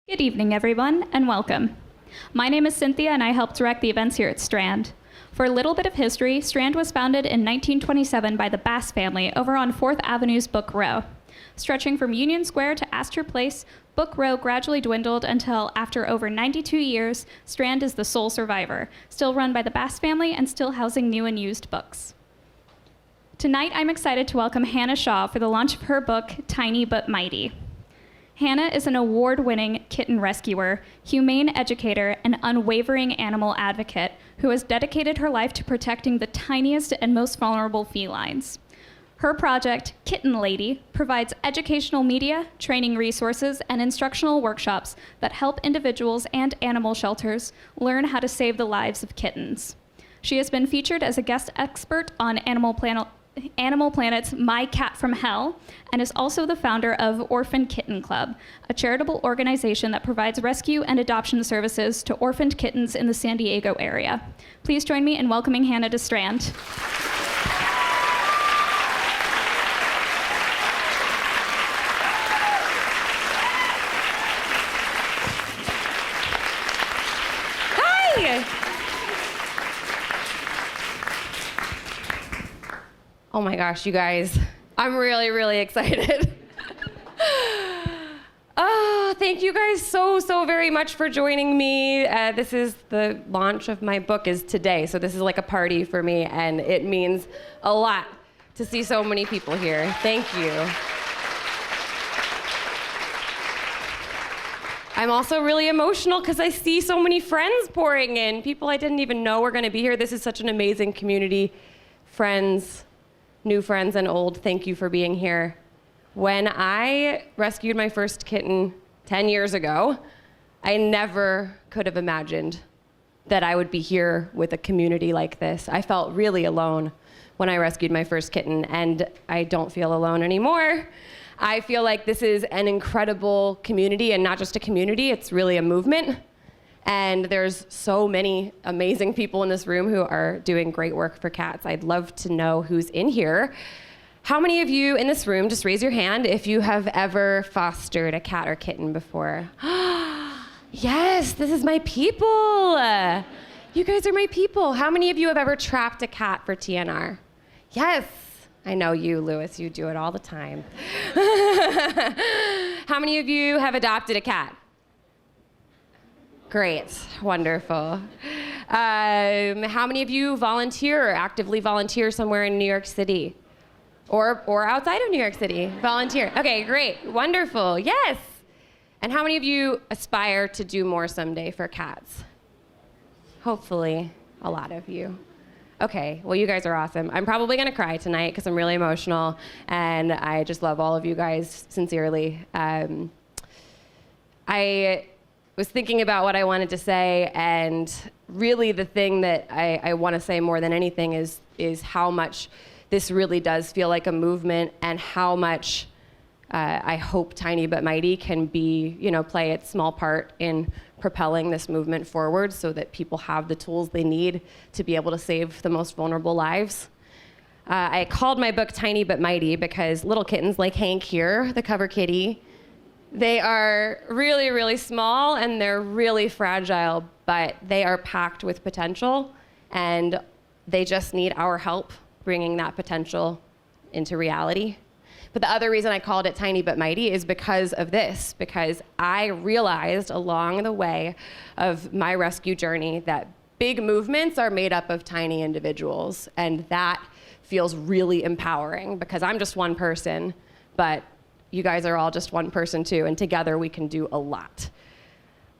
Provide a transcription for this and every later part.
Good evening, everyone, and welcome. My name is Cynthia, and I help direct the events here at Strand. For a little bit of history, Strand was founded in 1927 by the Bass family over on 4th Avenue's Book Row. Stretching from Union Square to Astor Place, Book Row gradually dwindled until, after over 92 years, Strand is the sole survivor, still run by the Bass family and still housing new and used books. Tonight, I'm excited to welcome Hannah Shaw for the launch of her book, Tiny but Mighty. Hannah is an award-winning kitten rescuer, humane educator, and unwavering animal advocate who has dedicated her life to protecting the tiniest and most vulnerable felines. Her project, Kitten Lady, provides educational media, training resources, and instructional workshops that help individuals and animal shelters learn how to save the lives of kittens. She has been featured as a guest expert on Animal Planet's My Cat from Hell, and is also the founder of Orphan Kitten Club, a charitable organization that provides rescue and adoption services to orphaned kittens in the San Diego area. Please join me in welcoming Hannah to Strand. Oh my gosh, you guys, I'm really, really excited. Oh, thank you guys so very much for joining me. This is the launch of my book is today, so this is like a party for me, and it means a lot to see so many people here. Thank you. I'm also really emotional because I see so many friends pouring in, people I didn't even know were gonna be here. This is such an amazing community. Friends, new friends and old, thank you for being here. When I rescued my first kitten 10 years ago, I never could have imagined that I would be here with a community like this. I felt really alone when I rescued my first kitten, and I don't feel alone anymore. I feel like this is an incredible community, and not just a community, it's really a movement. And there's so many amazing people in this room who are doing great work for cats. I'd love to know who's in here. How many of you in this room, just raise your hand if you have ever fostered a cat or kitten before? Yes, this is my people. You guys are my people. How many of you have ever trapped a cat for TNR? Yes. I know you, Lewis, you do it all the time. How many of you have adopted a cat? Great, wonderful. How many of you volunteer or actively volunteer somewhere in New York City? Or outside of New York City, volunteer. Okay, great, wonderful, yes. And how many of you aspire to do more someday for cats? Hopefully, a lot of you. Okay, well, you guys are awesome. I'm probably gonna cry tonight because I'm really emotional, and I just love all of you guys sincerely. I was thinking about what I wanted to say, and really the thing that I want to say more than anything is how much this really does feel like a movement, and how much I hope Tiny but Mighty can be, play its small part in propelling this movement forward so that people have the tools they need to be able to save the most vulnerable lives. I called my book Tiny but Mighty because little kittens like Hank here, the cover kitty, they are really, really small and they're really fragile, but they are packed with potential, and they just need our help bringing that potential into reality. But the other reason I called it Tiny but Mighty is because of this, because I realized along the way of my rescue journey that big movements are made up of tiny individuals, and that feels really empowering because I'm just one person, but you guys are all just one person too, and together we can do a lot.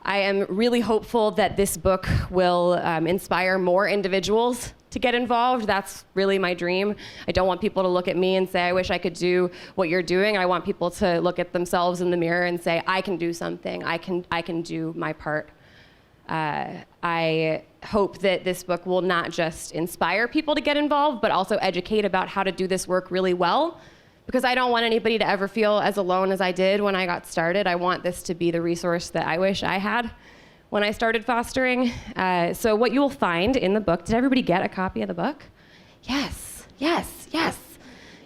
I am really hopeful that this book will inspire more individuals to get involved. That's really my dream. I don't want people to look at me and say, I wish I could do what you're doing. I want people to look at themselves in the mirror and say, I can do something. I can do my part. I hope that this book will not just inspire people to get involved, but also educate about how to do this work really well. Because I don't want anybody to ever feel as alone as I did when I got started. I want this to be the resource that I wish I had when I started fostering. So what you will find in the book, did everybody get a copy of the book? Yes, yes, yes.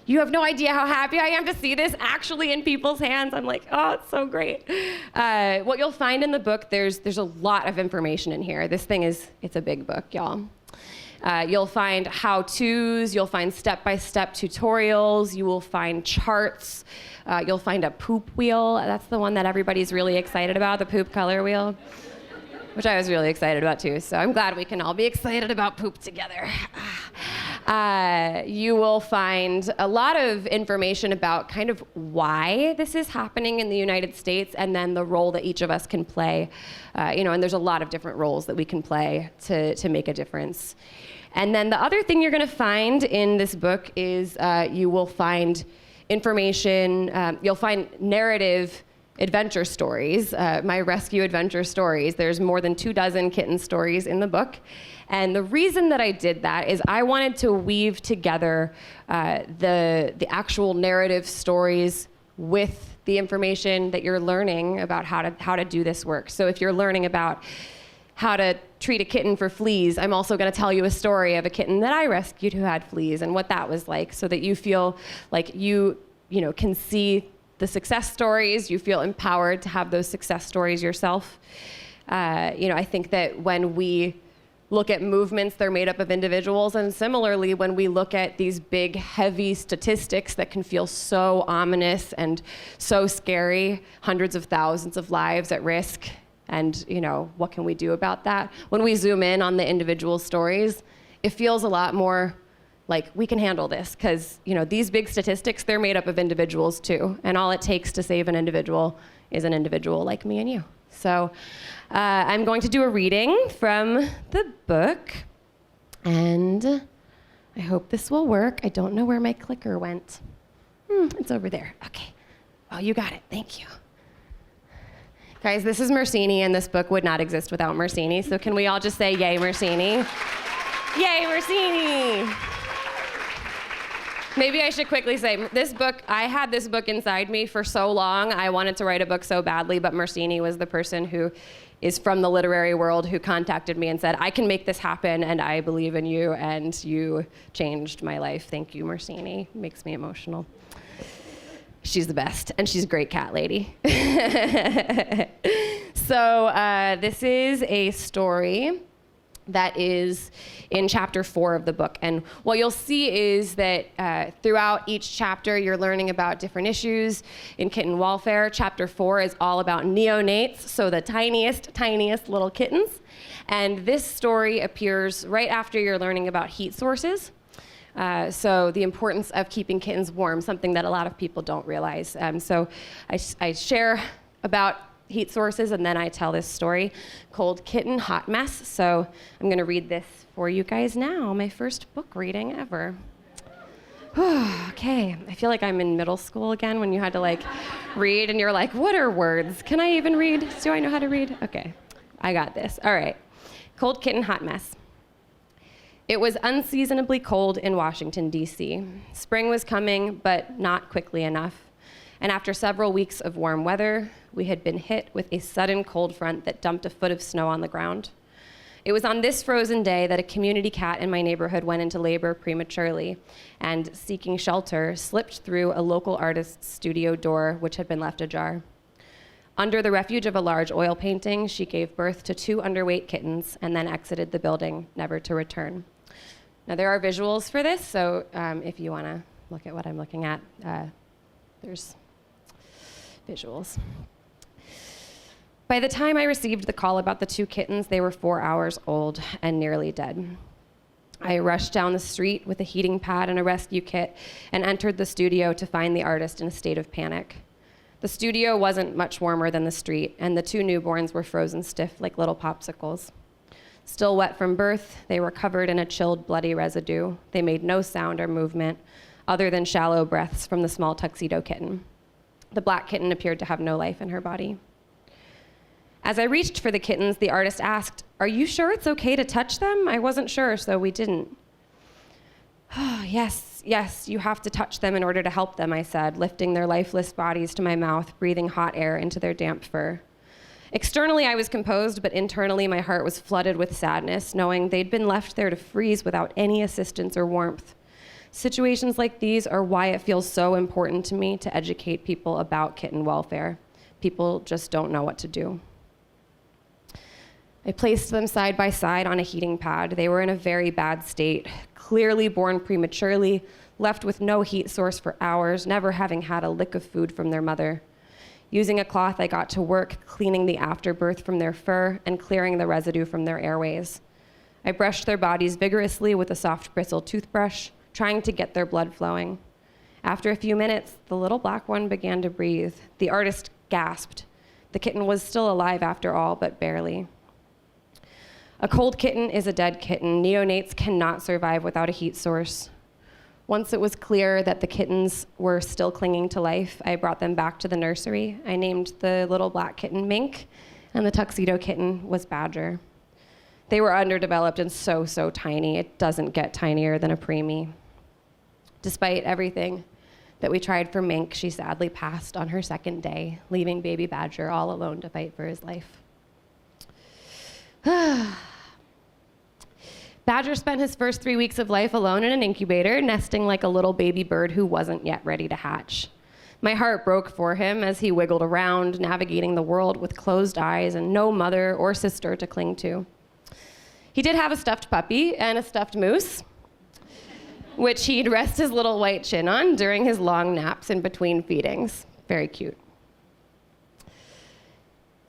You have no idea how happy I am to see this actually in people's hands. I'm like, oh, it's so great. What you'll find in the book, there's a lot of information in here. This thing it's a big book, y'all. You'll find how-tos, you'll find step-by-step tutorials, you will find charts, you'll find a poop wheel. That's the one that everybody's really excited about, the poop color wheel, which I was really excited about too. So I'm glad we can all be excited about poop together. You will find a lot of information about kind of why this is happening in the United States, and then the role that each of us can play. And there's a lot of different roles that we can play to make a difference. And then the other thing you're going to find in this book is you will find information, you'll find narrative adventure stories, my rescue adventure stories. There's more than 24 kitten stories in the book. And the reason that I did that is I wanted to weave together the actual narrative stories with the information that you're learning about how to do this work. So if you're learning about how to treat a kitten for fleas, I'm also going to tell you a story of a kitten that I rescued who had fleas and what that was like, so that you feel like you can see the success stories, you feel empowered to have those success stories yourself. I think that when we look at movements, they're made up of individuals, and similarly, when we look at these big, heavy statistics that can feel so ominous and so scary, hundreds of thousands of lives at risk, and what can we do about that? When we zoom in on the individual stories, it feels a lot more like we can handle this, because these big statistics, they're made up of individuals too, and all it takes to save an individual is an individual like me and you. So I'm going to do a reading from the book, and I hope this will work. I don't know where my clicker went. It's over there. Okay. Oh, you got it. Thank you. Guys, this is Mersini, and this book would not exist without Mersini, so can we all just say, yay, Mersini? Yay, Mersini! Maybe I should quickly say, this book, I had this book inside me for so long. I wanted to write a book so badly, but Mersini was the person who is from the literary world who contacted me and said, I can make this happen, and I believe in you, and you changed my life. Thank you, Mersini. Makes me emotional. She's the best, and she's a great cat lady. So this is a story that is in chapter 4 of the book. And what you'll see is that throughout each chapter, you're learning about different issues in kitten welfare. Chapter 4 is all about neonates, so the tiniest little kittens. And this story appears right after you're learning about heat sources. So the importance of keeping kittens warm, something that a lot of people don't realize. So I share about heat sources, and then I tell this story called Kitten Hot Mess. So I'm gonna read this for you guys now, my first book reading ever. Okay, I feel like I'm in middle school again when you had to read and you're like, what are words? Can I even read? Do I know how to read? Okay, I got this. All right, Cold Kitten Hot Mess. It was unseasonably cold in Washington, D.C. Spring was coming, but not quickly enough. And after several weeks of warm weather, we had been hit with a sudden cold front that dumped a foot of snow on the ground. It was on this frozen day that a community cat in my neighborhood went into labor prematurely and, seeking shelter, slipped through a local artist's studio door, which had been left ajar. Under the refuge of a large oil painting, she gave birth to 2 underweight kittens and then exited the building, never to return. Now, there are visuals for this, so if you want to look at what I'm looking at, there's visuals. By the time I received the call about the 2 kittens, they were 4 hours old and nearly dead. I rushed down the street with a heating pad and a rescue kit and entered the studio to find the artist in a state of panic. The studio wasn't much warmer than the street, and the 2 newborns were frozen stiff like little popsicles. Still wet from birth, they were covered in a chilled, bloody residue. They made no sound or movement other than shallow breaths from the small tuxedo kitten. The black kitten appeared to have no life in her body. As I reached for the kittens, the artist asked, "Are you sure it's okay to touch them? I wasn't sure, so we didn't." Yes, you have to touch them in order to help them, I said, lifting their lifeless bodies to my mouth, breathing hot air into their damp fur. Externally, I was composed, but internally, my heart was flooded with sadness, knowing they'd been left there to freeze without any assistance or warmth. Situations like these are why it feels so important to me to educate people about kitten welfare. People just don't know what to do. I placed them side by side on a heating pad. They were in a very bad state, clearly born prematurely, left with no heat source for hours, never having had a lick of food from their mother. Using a cloth, I got to work cleaning the afterbirth from their fur and clearing the residue from their airways. I brushed their bodies vigorously with a soft bristle toothbrush, trying to get their blood flowing. After a few minutes, the little black one began to breathe. The artist gasped. The kitten was still alive after all, but barely. A cold kitten is a dead kitten. Neonates cannot survive without a heat source. Once it was clear that the kittens were still clinging to life, I brought them back to the nursery. I named the little black kitten Mink, and the tuxedo kitten was Badger. They were underdeveloped and so tiny. It doesn't get tinier than a preemie. Despite everything that we tried for Mink, she sadly passed on her second day, leaving baby Badger all alone to fight for his life. Badger spent his first 3 weeks of life alone in an incubator, nesting like a little baby bird who wasn't yet ready to hatch. My heart broke for him as he wiggled around, navigating the world with closed eyes and no mother or sister to cling to. He did have a stuffed puppy and a stuffed moose, which he'd rest his little white chin on during his long naps in between feedings. Very cute.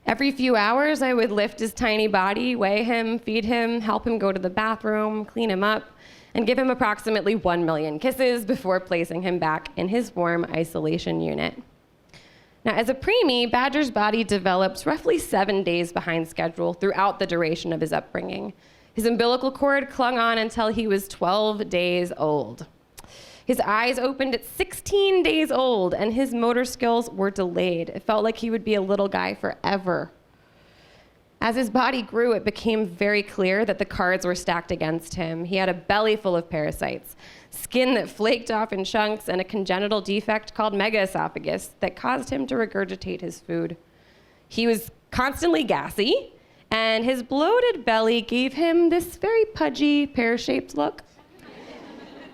Every few hours, I would lift his tiny body, weigh him, feed him, help him go to the bathroom, clean him up, and give him approximately 1 million kisses before placing him back in his warm isolation unit. Now, as a preemie, Badger's body developed roughly 7 days behind schedule throughout the duration of his upbringing. His umbilical cord clung on until he was 12 days old. His eyes opened at 16 days old, and his motor skills were delayed. It felt like he would be a little guy forever. As his body grew, it became very clear that the cards were stacked against him. He had a belly full of parasites, skin that flaked off in chunks, and a congenital defect called megaesophagus that caused him to regurgitate his food. He was constantly gassy, and his bloated belly gave him this very pudgy, pear-shaped look.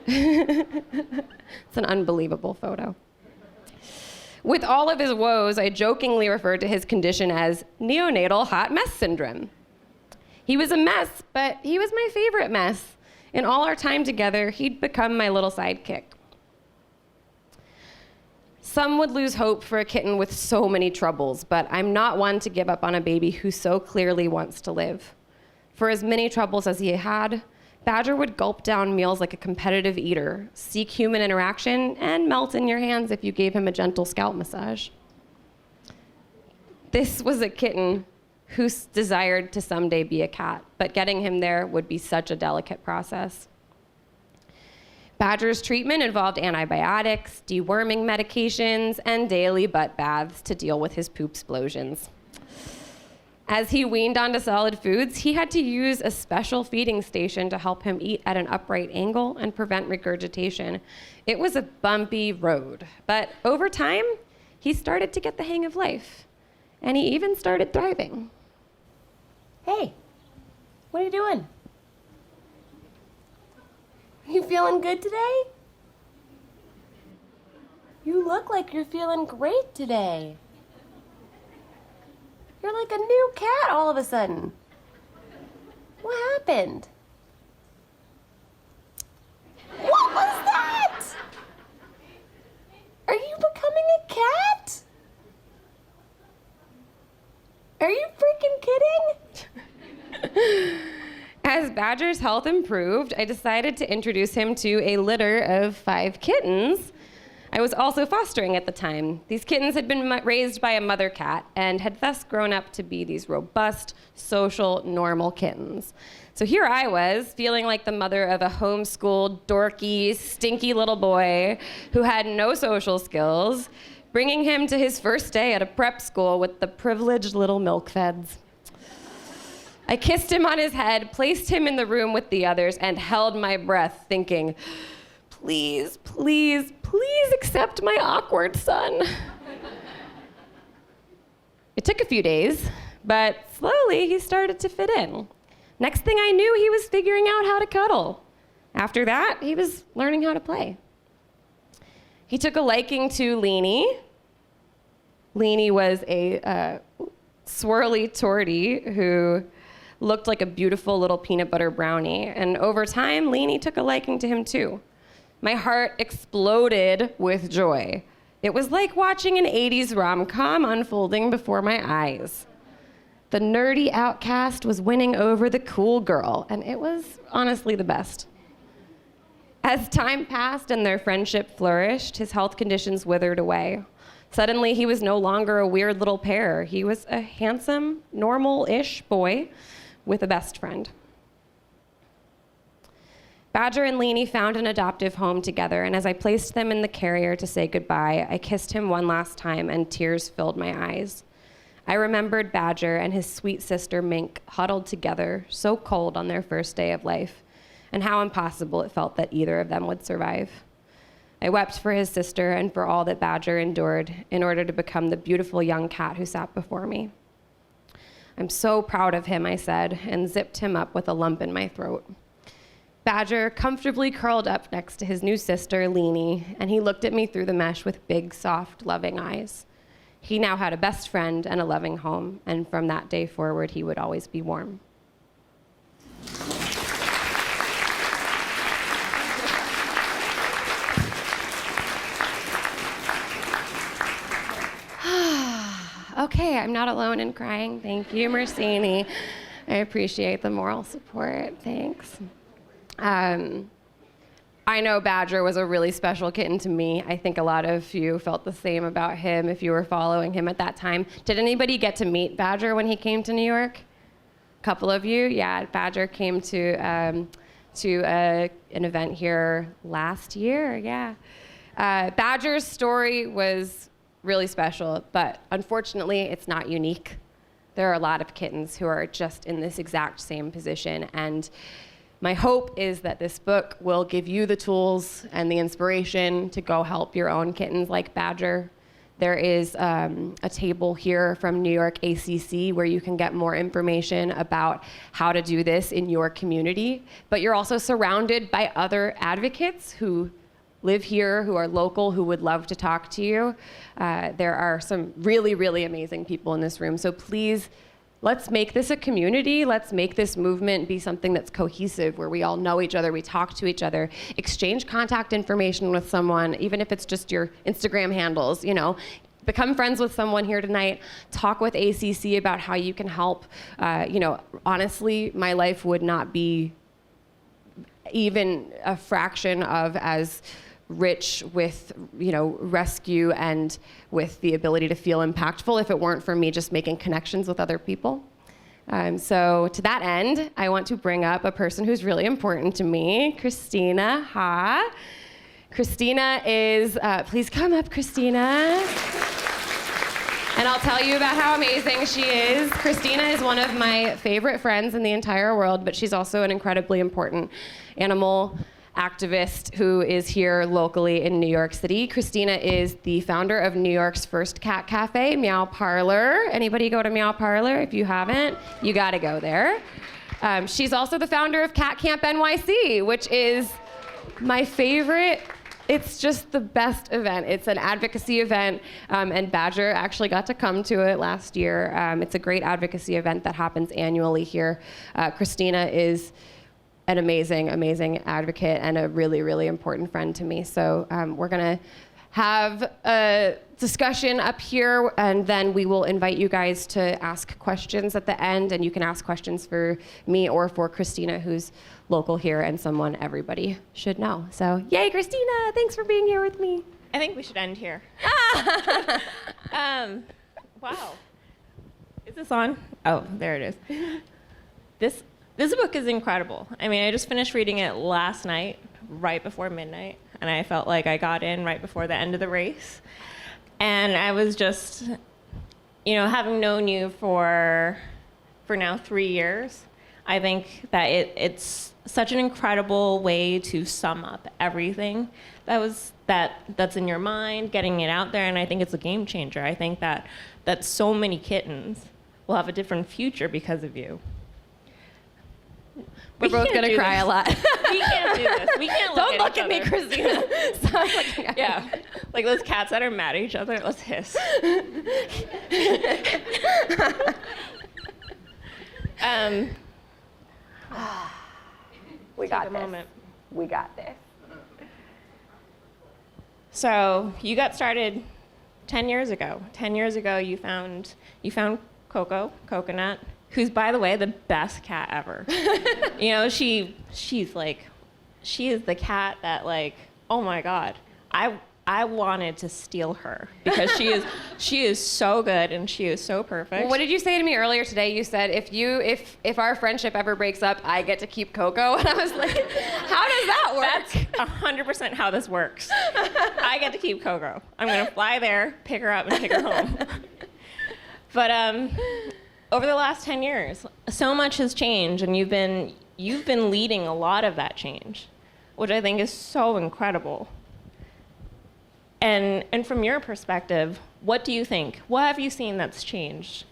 It's an unbelievable photo. With all of his woes, I jokingly referred to his condition as neonatal hot mess syndrome. He was a mess, but he was my favorite mess. In all our time together, he'd become my little sidekick. Some would lose hope for a kitten with so many troubles, but I'm not one to give up on a baby who so clearly wants to live. For as many troubles as he had, Badger would gulp down meals like a competitive eater, seek human interaction, and melt in your hands if you gave him a gentle scalp massage. This was a kitten who desired to someday be a cat, but getting him there would be such a delicate process. Badger's treatment involved antibiotics, deworming medications, and daily butt baths to deal with his poop explosions. As he weaned onto solid foods, he had to use a special feeding station to help him eat at an upright angle and prevent regurgitation. It was a bumpy road, but over time, he started to get the hang of life, and he even started thriving. Hey, what are you doing? You feeling good today? You look like you're feeling great today. You're like a new cat all of a sudden. What happened? What was that? Are you becoming a cat? Are you freaking kidding? As Badger's health improved, I decided to introduce him to a litter of 5 kittens. I was also fostering at the time. These kittens had been raised by a mother cat and had thus grown up to be these robust, social, normal kittens. So here I was, feeling like the mother of a homeschooled, dorky, stinky little boy who had no social skills, bringing him to his first day at a prep school with the privileged little milk feds. I kissed him on his head, placed him in the room with the others, and held my breath, thinking, please, please, please accept my awkward son. It took a few days, but slowly he started to fit in. Next thing I knew, he was figuring out how to cuddle. After that, he was learning how to play. He took a liking to Leanie. Leanie was a swirly tortie who looked like a beautiful little peanut butter brownie. And over time, Leanie took a liking to him too. My heart exploded with joy. It was like watching an 80s rom-com unfolding before my eyes. The nerdy outcast was winning over the cool girl, and it was honestly the best. As time passed and their friendship flourished, his health conditions withered away. Suddenly, he was no longer a weird little pair. He was a handsome, normal-ish boy with a best friend. Badger and Leanie found an adoptive home together, and as I placed them in the carrier to say goodbye, I kissed him one last time, and tears filled my eyes. I remembered Badger and his sweet sister Mink huddled together, so cold on their first day of life, and how impossible it felt that either of them would survive. I wept for his sister and for all that Badger endured in order to become the beautiful young cat who sat before me. I'm so proud of him, I said, and zipped him up with a lump in my throat. Badger comfortably curled up next to his new sister, Leanie, and he looked at me through the mesh with big, soft, loving eyes. He now had a best friend and a loving home, and from that day forward, he would always be warm. Okay, I'm not alone in crying. Thank you, Mercini. I appreciate the moral support. Thanks. I know Badger was a really special kitten to me. I think a lot of you felt the same about him if you were following him at that time. Did anybody get to meet Badger when he came to New York? A couple of you? Yeah, Badger came to an event here last year, yeah. Badger's story was really special, but unfortunately, it's not unique. There are a lot of kittens who are just in this exact same position, and my hope is that this book will give you the tools and the inspiration to go help your own kittens like Badger. There is a table here from New York ACC where you can get more information about how to do this in your community, but you're also surrounded by other advocates who live here, who are local, who would love to talk to you. There are some really, really amazing people in this room, so please, let's make this a community. Let's make this movement be something that's cohesive, where we all know each other, we talk to each other, exchange contact information with someone, even if it's just your Instagram handles, you know. Become friends with someone here tonight. Talk with ACC about how you can help. You know, honestly, my life would not be even a fraction of as rich with, you know, rescue and with the ability to feel impactful if it weren't for me just making connections with other people. So to that end, I want to bring up a person who's really important to me, Christina Ha. Christina is, please come up, Christina. And I'll tell you about how amazing she is. Christina is one of my favorite friends in the entire world, but she's also an incredibly important animal activist who is here locally in New York City. Christina is the founder of New York's first cat cafe, Meow Parlor. Anybody go to Meow Parlor? If you haven't, you gotta go there. She's also the founder of Cat Camp NYC, which is my favorite. It's just the best event. It's an advocacy event, and Badger actually got to come to it last year. It's a great advocacy event that happens annually here. Christina is an amazing, amazing advocate and a really, really important friend to me. So we're gonna have a discussion up here, and then we will invite you guys to ask questions at the end, and you can ask questions for me or for Christina, who's local here and someone everybody should know. So yay, Christina, thanks for being here with me. I think we should end here. Wow. Is this on? Oh, there it is. This book is incredible. I mean, I just finished reading it last night, right before midnight, and I felt like I got in right before the end of the race. And I was just, you know, having known you for now 3 years, I think that it's such an incredible way to sum up everything that's in your mind, getting it out there, and I think it's a game changer. I think that so many kittens will have a different future because of you. We're both going to cry a lot. We can't do this. We can't Don't look at me, each other. Christina. Stop looking at me. Yeah, like those cats that are mad at each other. Let's hiss. We got Take a this. moment. We got this. So you got started 10 years ago. 10 years ago, you found Coconut, who's, by the way, the best cat ever. You know, she is the cat that, like, oh my God, I wanted to steal her because she is so good and she is so perfect. Well, what did you say to me earlier today? You said if our friendship ever breaks up, I get to keep Coco, and I was like, how does that work? That's 100% how this works. I get to keep Coco. I'm gonna fly there, pick her up, and take her home. But over the last 10 years, so much has changed, and you've been leading a lot of that change, which I think is so incredible. And from your perspective, what do you think? What have you seen that's changed?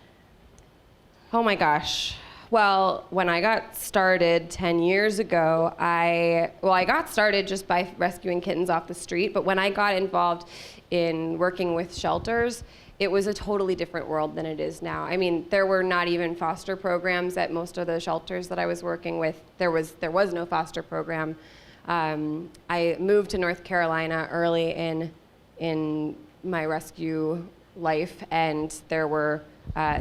Oh my gosh. Well, when I got started 10 years ago, I got started just by rescuing kittens off the street, but when I got involved in working with shelters, it was a totally different world than it is now. I mean, there were not even foster programs at most of the shelters that I was working with. There was no foster program. I moved to North Carolina early in my rescue life, and there were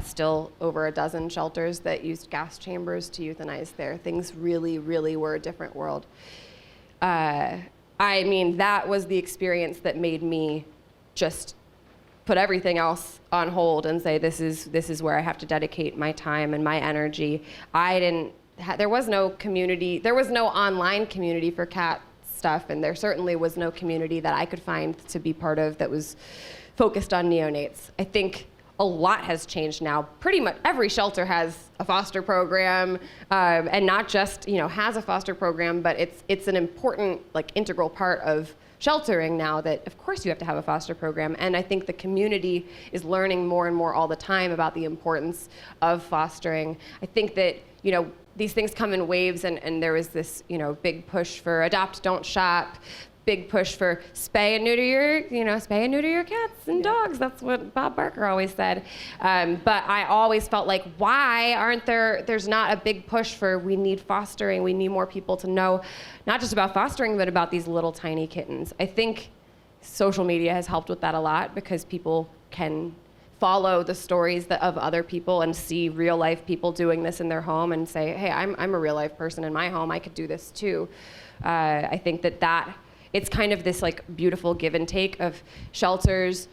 still over a dozen shelters that used gas chambers to euthanize there. Things really, really were a different world. I mean, that was the experience that made me just put everything else on hold and say, this is where I have to dedicate my time and my energy. There was no community, there was no online community for cat stuff, and there certainly was no community that I could find to be part of that was focused on neonates. I think a lot has changed now. Pretty much every shelter has a foster program, and not just has a foster program, but it's an important, like, integral part of sheltering now that of course you have to have a foster program. And I think the community is learning more and more all the time about the importance of fostering. I think that these things come in waves, and there was this big push for adopt, don't shop, big push for spay and neuter your cats and dogs. That's what Bob Barker always said. But I always felt like, why aren't there's not a big push for, we need fostering, we need more people to know, not just about fostering, but about these little tiny kittens. I think social media has helped with that a lot, because people can follow the stories of other people and see real life people doing this in their home and say, hey, I'm a real life person in my home, I could do this too. I think that it's kind of this like beautiful give and take of shelters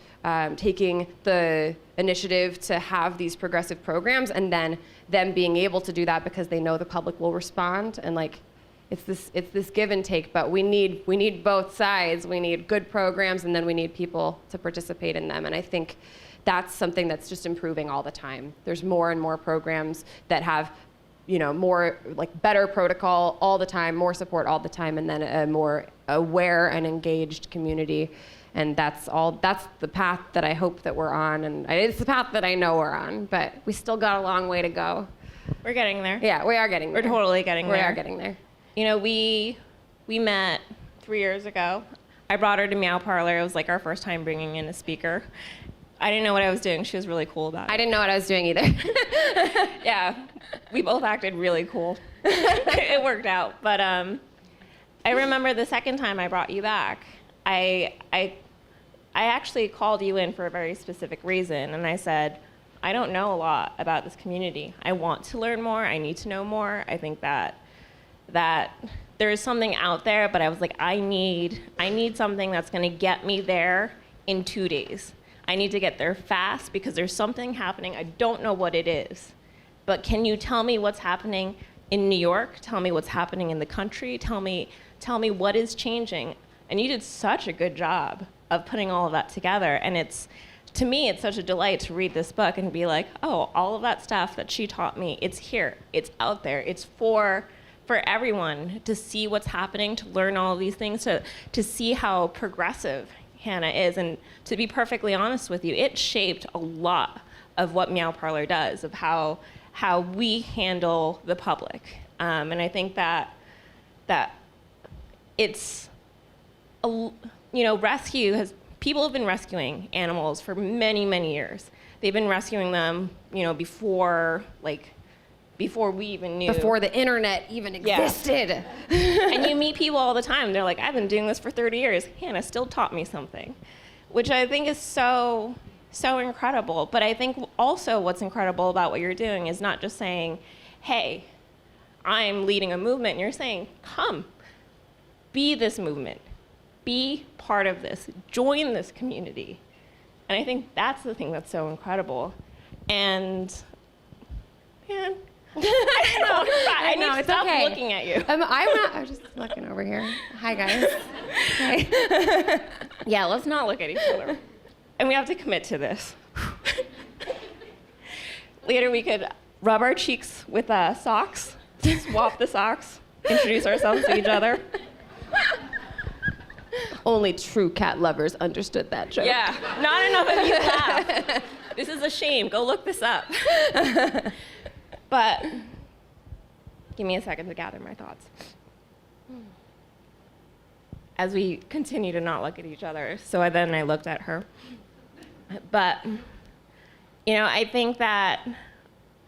taking the initiative to have these progressive programs, and then them being able to do that because they know the public will respond. And like, it's this give and take, but we need both sides. We need good programs, and then we need people to participate in them. And I think that's something that's just improving all the time. There's more and more programs that have more like better protocol all the time, more support all the time, and then a more aware and engaged community. And that's the path that I hope that we're on, and it's the path that I know we're on, but we still got a long way to go. We're getting there. Yeah, we are getting there. We're totally getting there. We are getting there. We met 3 years ago. I brought her to Meow Parlor. It was like our first time bringing in a speaker. I didn't know what I was doing. She was really cool about it. I didn't know what I was doing either. Yeah, we both acted really cool. It worked out. But I remember the second time I brought you back, I actually called you in for a very specific reason, and I said, I don't know a lot about this community. I want to learn more. I need to know more. I think that there is something out there, but I was like, I need something that's going to get me there in 2 days. I need to get there fast because there's something happening. I don't know what it is. But can you tell me what's happening in New York? Tell me what's happening in the country. Tell me what is changing. And you did such a good job of putting all of that together. And to me, it's such a delight to read this book and be like, oh, all of that stuff that she taught me, it's here. It's out there. It's for everyone to see what's happening, to learn all of these things, to see how progressive Hannah is. And to be perfectly honest with you, it shaped a lot of what Meow Parlor does, of how we handle the public. And I think that it's, people have been rescuing animals for many, many years. They've been rescuing them, before we even knew. Before the internet even existed. Yeah. And you meet people all the time. They're like, I've been doing this for 30 years. Hannah still taught me something, which I think is so, so incredible. But I think also what's incredible about what you're doing is not just saying, hey, I'm leading a movement. And you're saying, come, be this movement. Be part of this. Join this community. And I think that's the thing that's so incredible. And, man, I know, it's stop okay. Looking at you. I'm just looking over here. Hi, guys. Hey. Yeah, let's not look at each other. And we have to commit to this. Later, we could rub our cheeks with socks, swap the socks, introduce ourselves to each other. Only true cat lovers understood that joke. Yeah, not enough of you laugh. This is a shame. Go look this up. But give me a second to gather my thoughts. As we continue to not look at each other, then I looked at her. But, I think that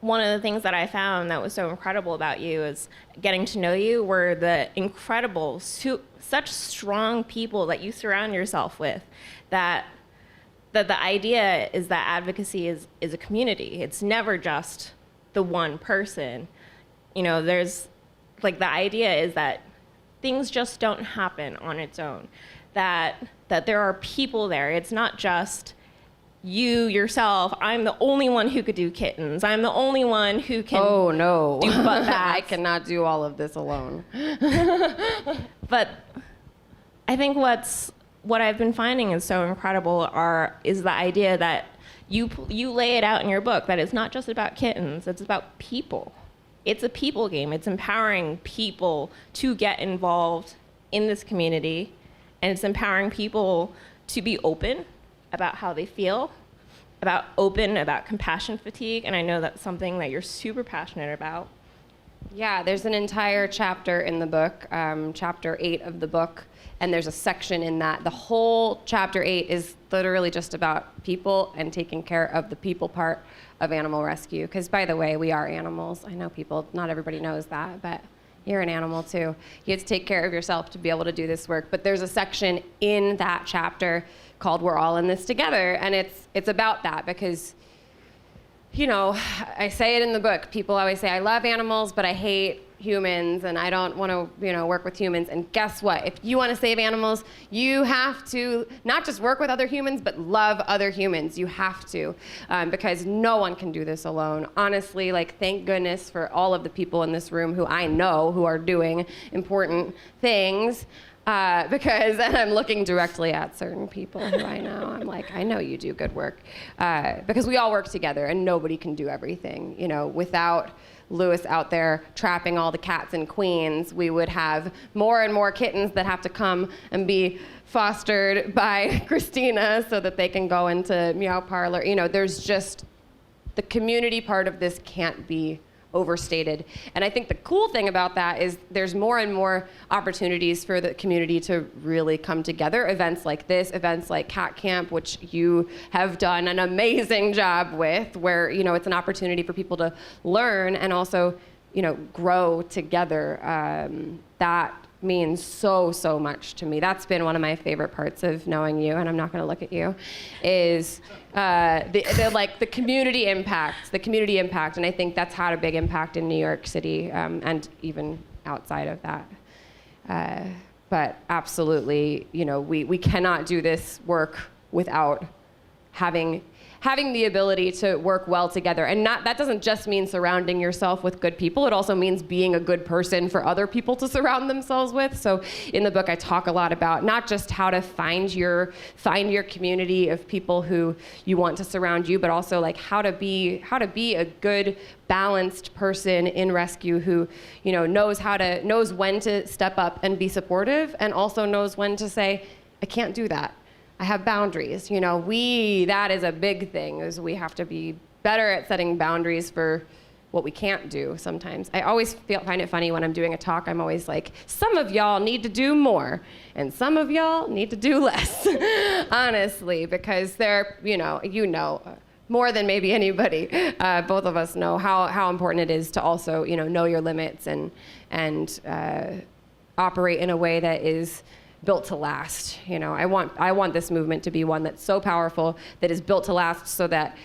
one of the things that I found that was so incredible about you is getting to know you were the incredible, such strong people that you surround yourself with, that the idea is that advocacy is a community. It's never just the one person. There's, the idea is that things just don't happen on its own, that there are people there. It's not just you yourself. I'm the only one who could do kittens. I'm the only one who can do butt baths. I cannot do all of this alone. But I think what I've been finding is so incredible is the idea that you lay it out in your book that it's not just about kittens, it's about people. It's a people game. It's empowering people to get involved in this community, and it's empowering people to be open about how they feel, about compassion fatigue, and I know that's something that you're super passionate about. Yeah, there's an entire chapter in the book, chapter 8 of the book, and there's a section in that. The whole chapter 8 is literally just about people and taking care of the people part of animal rescue. Because, by the way, we are animals. I know not everybody knows that, but you're an animal too. You have to take care of yourself to be able to do this work. But there's a section in that chapter called We're All in This Together, and it's about that because, I say it in the book. People always say, I love animals, but I hate humans, and I don't want to, work with humans. And guess what? If you want to save animals, you have to not just work with other humans, but love other humans. You have to, because no one can do this alone. Honestly, thank goodness for all of the people in this room who I know who are doing important things. Because, and I'm looking directly at certain people who I know. I'm like, I know you do good work. Because we all work together, and nobody can do everything. Without Lewis out there trapping all the cats in Queens, we would have more and more kittens that have to come and be fostered by Christina so that they can go into Meow Parlor. There's just, the community part of this can't be overstated. And I think the cool thing about that is there's more and more opportunities for the community to really come together. Events like this, events like Cat Camp, which you have done an amazing job with, where, it's an opportunity for people to learn and also, grow together. That means so, so much to me. That's been one of my favorite parts of knowing you, and I'm not gonna look at you, is the community impact, and I think that's had a big impact in New York City, and even outside of that. But absolutely, we cannot do this work without having the ability to work well together. And that doesn't just mean surrounding yourself with good people. It also means being a good person for other people to surround themselves with. So in the book, I talk a lot about not just how to find your community of people who you want to surround you, but also how to be a good, balanced person in rescue who, knows when to step up and be supportive, and also knows when to say, I can't do that. I have boundaries. That is a big thing, is we have to be better at setting boundaries for what we can't do sometimes. I always find it funny when I'm doing a talk. I'm always like, some of y'all need to do more, and some of y'all need to do less, honestly, because they're, more than maybe anybody, both of us know how important it is to also, know your limits and operate in a way that is built to last. I want this movement to be one that's so powerful, that is built to last, so that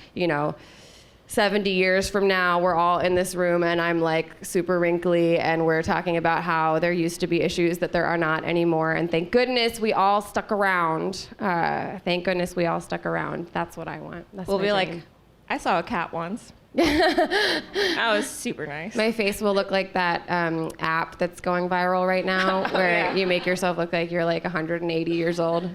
70 years from now, we're all in this room and I'm like super wrinkly and we're talking about how there used to be issues that there are not anymore. And thank goodness we all stuck around. Thank goodness we all stuck around. That's what I want. We'll be like, I saw a cat once. That was super nice. My face will look like that app that's going viral right now where you make yourself look like you're like 180 years old.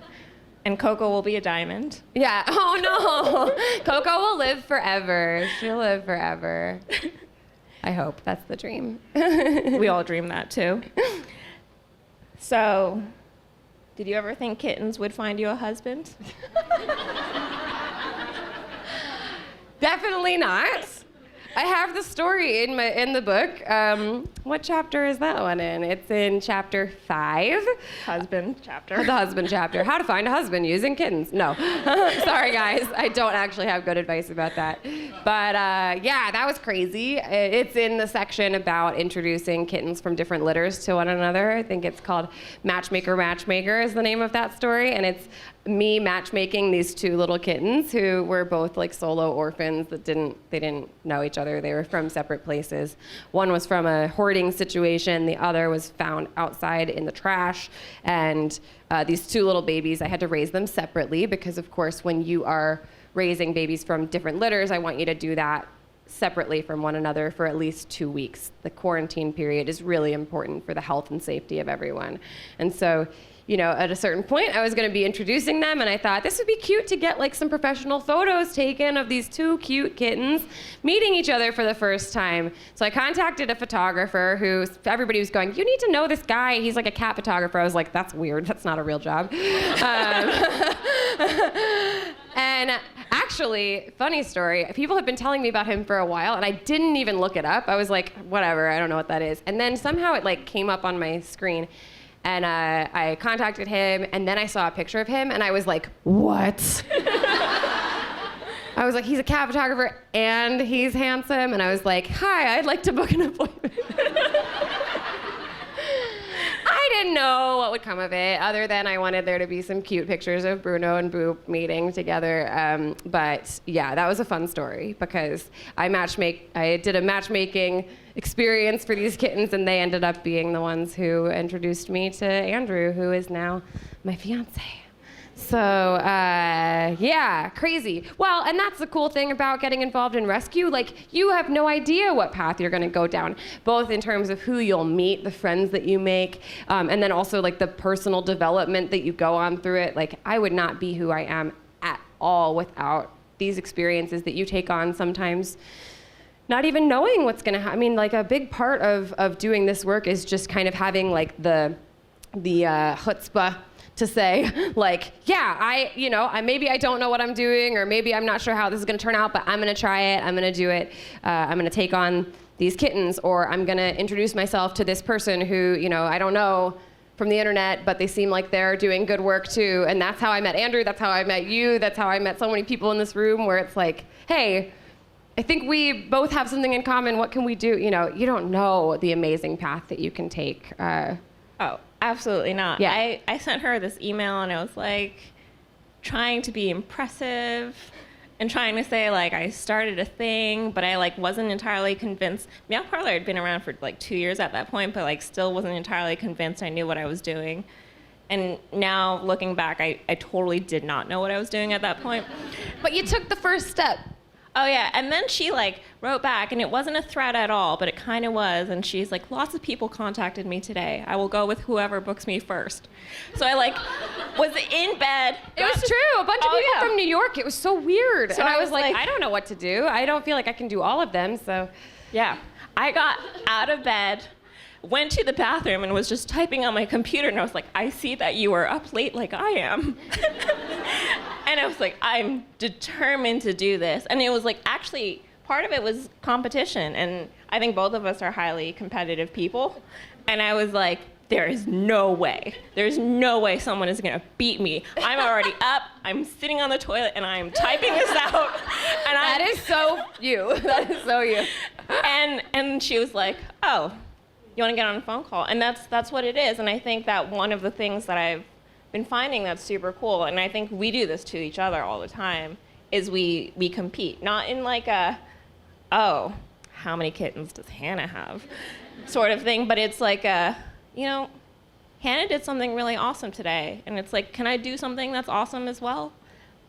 And Coco will be a diamond. Yeah. Oh, no. Coco will live forever. She'll live forever. I hope. That's the dream. We all dream that, too. So, did you ever think kittens would find you a husband? Definitely not. I have the story in the book. What chapter is that one in? It's in chapter 5. Husband chapter. The husband chapter. How to find a husband using kittens. No. Sorry, guys. I don't actually have good advice about that. But yeah, that was crazy. It's in the section about introducing kittens from different litters to one another. I think it's called Matchmaker is the name of that story. And it's me matchmaking these 2 little kittens who were both like solo orphans that they didn't know each other. They were from separate places. One was from a hoarding situation. The other was found outside in the trash. And these 2 little babies, I had to raise them separately because, of course, when you are raising babies from different litters, I want you to do that separately from one another for at least 2 weeks. The quarantine period is really important for the health and safety of everyone. And so, at a certain point, I was going to be introducing them, and I thought this would be cute to get like some professional photos taken of these 2 cute kittens meeting each other for the first time. So I contacted a photographer who everybody was going, you need to know this guy. He's like a cat photographer. I was like, that's weird. That's not a real job. And actually, funny story, people have been telling me about him for a while, and I didn't even look it up. I was like, whatever, I don't know what that is. And then somehow it like came up on my screen. And I contacted him, and then I saw a picture of him, and I was like, what? I was like, he's a cat photographer, and he's handsome. And I was like, hi, I'd like to book an appointment. I didn't know what would come of it, other than I wanted there to be some cute pictures of Bruno and Boop meeting together. But yeah, that was a fun story, because I did a matchmaking experience for these kittens, and they ended up being the ones who introduced me to Andrew, who is now my fiance. So yeah, crazy. Well, and that's the cool thing about getting involved in rescue. Like, you have no idea what path you're going to go down, both in terms of who you'll meet, the friends that you make, and then also like the personal development that you go on through it. Like, I would not be who I am at all without these experiences that you take on sometimes, not even knowing what's going to happen. I mean, like, a big part of doing this work is just kind of having like the chutzpah to say, like, yeah, maybe I don't know what I'm doing, or maybe I'm not sure how this is going to turn out, but I'm going to try it. I'm going to do it. I'm going to take on these kittens, or I'm going to introduce myself to this person who, I don't know from the internet, but they seem like they're doing good work too. And that's how I met Andrew. That's how I met you. That's how I met so many people in this room, where it's like, hey, I think we both have something in common. What can we do? You don't know the amazing path that you can take. Oh, absolutely not. Yeah. I sent her this email, and I was like trying to be impressive and trying to say like I started a thing, but I like wasn't entirely convinced. Meow Parlor had been around for like 2 years at that point, but like still wasn't entirely convinced I knew what I was doing. And now looking back, I totally did not know what I was doing at that point. But you took the first step. Oh yeah, and then she like wrote back, and it wasn't a threat at all, but it kind of was, and she's like, lots of people contacted me today. I will go with whoever books me first. So I like was in bed. It was true. A bunch of people from New York. It was so weird. So and I was like, I don't know what to do. I don't feel like I can do all of them, so. Yeah, I got out of bed, went to the bathroom, and was just typing on my computer, and I was like, I see that you are up late like I am. And I was like, I'm determined to do this. And it was like, actually, part of it was competition. And I think both of us are highly competitive people. And I was like, there's no way someone is going to beat me. I'm already up, I'm sitting on the toilet, and I'm typing this out. And That is so you. That is so you. And she was like, oh, you want to get on a phone call? And that's what it is. And I think that one of the things that I've been finding that's super cool, and I think we do this to each other all the time, is we compete. Not in like a, oh, how many kittens does Hannah have sort of thing, but it's like a, you know, Hannah did something really awesome today. And it's like, can I do something that's awesome as well?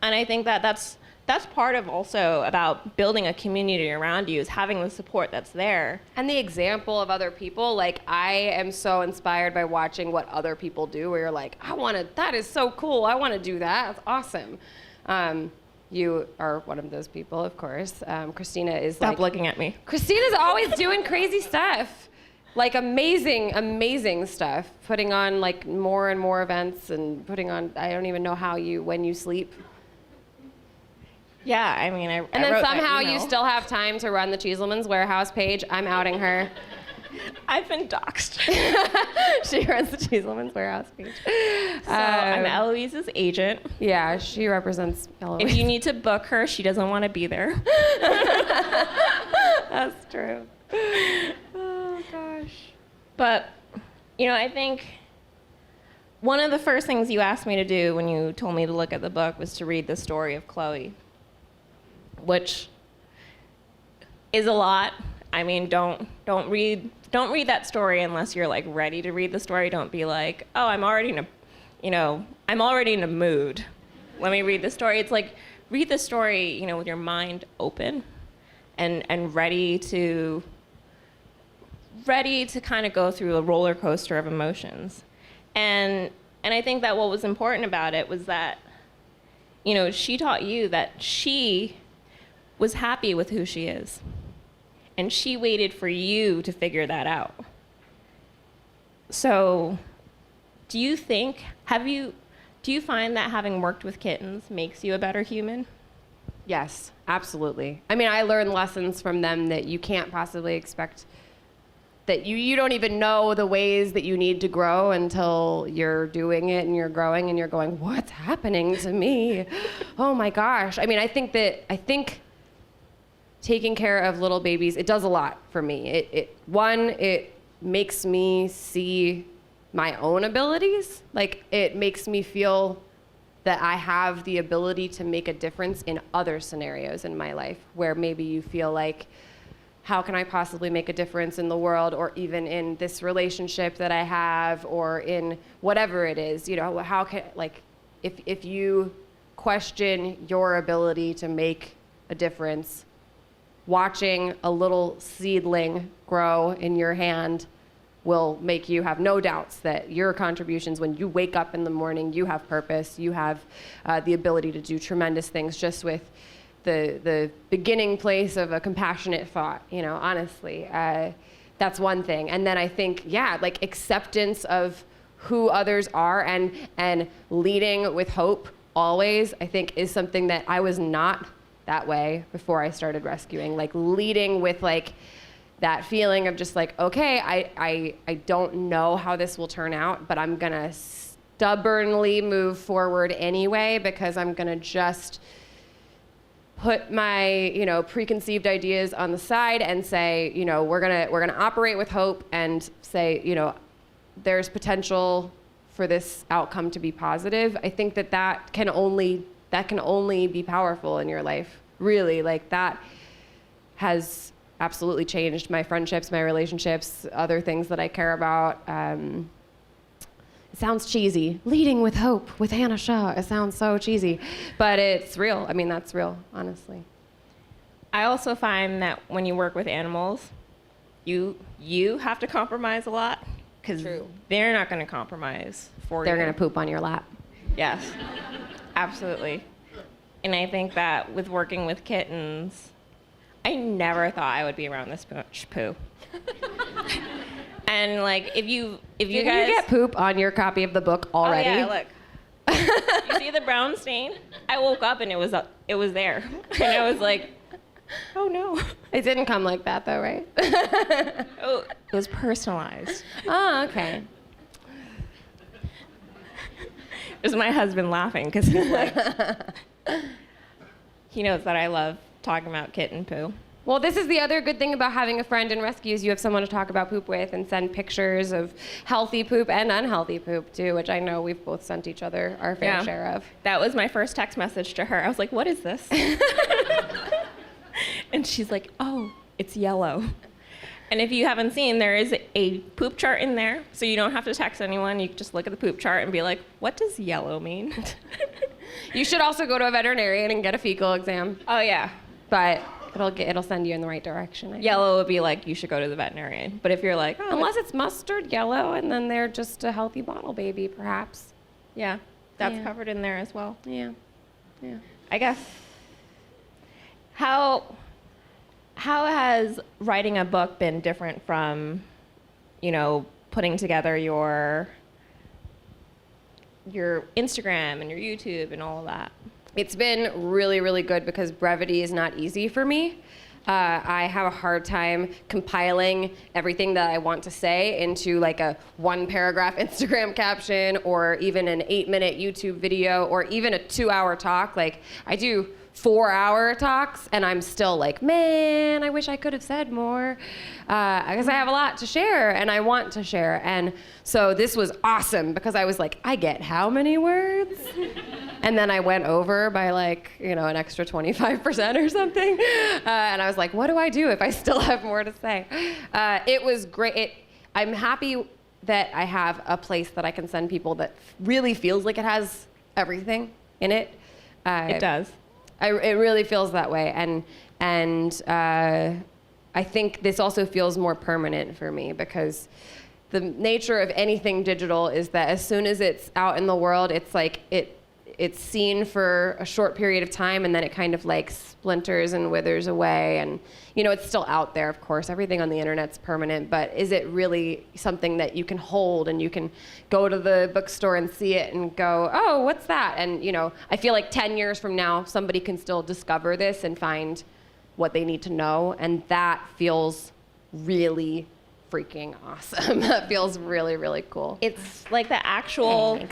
And I think that that's part of also about building a community around you, is having the support that's there. And the example of other people, like I am so inspired by watching what other people do, where you're like, that is so cool. I want to do that. That's awesome. You are one of those people, of course. Christina is Stop looking at me. Christina's always doing crazy stuff. Like amazing stuff. Putting on like more and more events and putting on, I don't even know when you sleep. Yeah, I mean, And then somehow you still have time to run the Cheeselman's Warehouse page. I'm outing her. I've been doxxed. She runs the Cheeselman's Warehouse page. So I'm Eloise's agent. Yeah, she represents Eloise. If you need to book her, she doesn't want to be there. That's true. Oh, gosh. But, you know, I think one of the first things you asked me to do when you told me to look at the book was to read the story of Chloe, which is a lot. I mean, don't read that story unless you're like ready to read the story. Don't be like, oh, I'm already in a mood. Let me read the story. It's like, read the story, you know, with your mind open and ready to kind of go through a roller coaster of emotions. And I think that what was important about it was that, you know, she taught you that she was happy with who she is. And she waited for you to figure that out. So do you find that having worked with kittens makes you a better human? Yes, absolutely. I mean, I learned lessons from them that you can't possibly expect, that you don't even know the ways that you need to grow until you're doing it and you're growing and you're going, what's happening to me? Oh my gosh. I mean, I think taking care of little babies, it does a lot for me. It makes me see my own abilities. Like, it makes me feel that I have the ability to make a difference in other scenarios in my life where maybe you feel like, how can I possibly make a difference in the world, or even in this relationship that I have, or in whatever it is, you know, how can, like, if you question your ability to make a difference, watching a little seedling grow in your hand will make you have no doubts that your contributions, when you wake up in the morning, you have purpose, you have the ability to do tremendous things just with the beginning place of a compassionate thought, you know, honestly. That's one thing. And then I think, yeah, like acceptance of who others are and leading with hope always, I think, is something that I was not that way before I started rescuing. Like leading with like that feeling of just like, okay, I don't know how this will turn out, but I'm gonna stubbornly move forward anyway, because I'm gonna just put my, you know, preconceived ideas on the side and say, you know, we're gonna operate with hope and say, you know, there's potential for this outcome to be positive. I think that can only be powerful in your life, really. Like, that has absolutely changed my friendships, my relationships, other things that I care about. It sounds cheesy. Leading with hope with Hannah Shaw. It sounds so cheesy, but it's real. I mean, that's real, honestly. I also find that when you work with animals, you have to compromise a lot, because they're not going to compromise for you. They're going to poop on your lap. Yes, absolutely. And I think that with working with kittens, I never thought I would be around this much poo. And like, if you guys... Did you get poop on your copy of the book already? Oh yeah, look. You see the brown stain? I woke up and it was there. And I was like, Oh no. It didn't come like that though, right? Oh, it was personalized. Oh, okay. There's my husband laughing because he's like, he knows that I love talking about kitten poo. Well, this is the other good thing about having a friend in rescues. You have someone to talk about poop with and send pictures of healthy poop and unhealthy poop too, which I know we've both sent each other our fair share of. That was my first text message to her. I was like, what is this? And she's like, oh, it's yellow. And if you haven't seen, there is a poop chart in there, so you don't have to text anyone. You can just look at the poop chart and be like, what does yellow mean? You should also go to a veterinarian and get a fecal exam, Oh, yeah. but it'll send you in the right direction. I think. Yellow would be like, you should go to the veterinarian. But if you're like, oh, Unless it's mustard yellow and then they're just a healthy bottle baby, perhaps. yeah, that's Yeah. covered in there as well. Yeah. Yeah. I guess. How has writing a book been different from, putting together your Instagram and your YouTube and all of that? It's been really, really good because brevity is not easy for me. I have a hard time compiling everything that I want to say into like a 1-paragraph Instagram caption or even an 8-minute YouTube video or even a 2-hour talk. Like I do 4-hour talks and I'm still like, man, I wish I could have said more because I have a lot to share and I want to share. And so this was awesome because I was like, I get how many words? And then I went over by like, an extra 25% or something. And I was like, what do I do if I still have more to say? It was great. I'm happy that I have a place that I can send people that really feels like it has everything in it. It does. It really feels that way, and I think this also feels more permanent for me because the nature of anything digital is that as soon as it's out in the world, it's like it's seen for a short period of time and then it kind of like splinters and withers away, and it's still out there, of course. Everything on the internet's permanent, but is it really something that you can hold and you can go to the bookstore and see it and go, oh, what's that? And I feel like 10 years from now somebody can still discover this and find what they need to know, and that feels really freaking awesome. That feels really, really cool. It's like the actual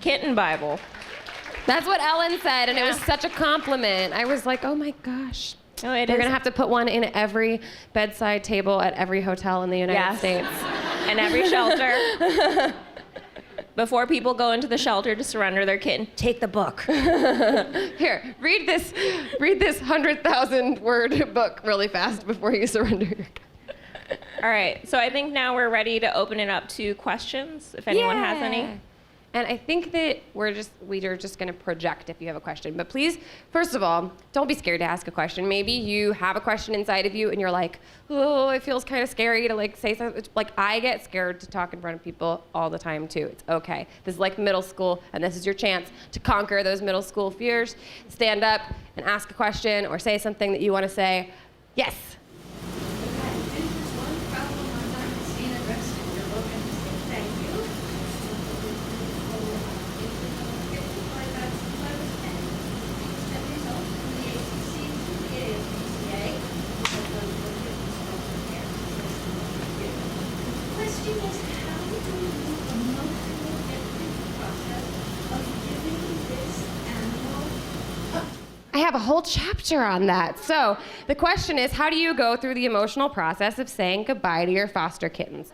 kitten Bible. That's what Ellen said, and it was such a compliment. I was like, oh my gosh. No, They're going to have to put one in every bedside table at every hotel in the United States. And every shelter. Before people go into the shelter to surrender their kitten, take the book. Here, read this 100,000-word book really fast before you surrender your kitten. All right, so I think now we're ready to open it up to questions, if anyone has any. And I think that we're just going to project if you have a question. But please, first of all, don't be scared to ask a question. Maybe you have a question inside of you and you're like, oh, it feels kind of scary to like say something. Like I get scared to talk in front of people all the time too. It's okay. This is like middle school, and this is your chance to conquer those middle school fears. Stand up and ask a question or say something that you want to say. Yes. I have a whole chapter on that. So the question is, how do you go through the emotional process of saying goodbye to your foster kittens?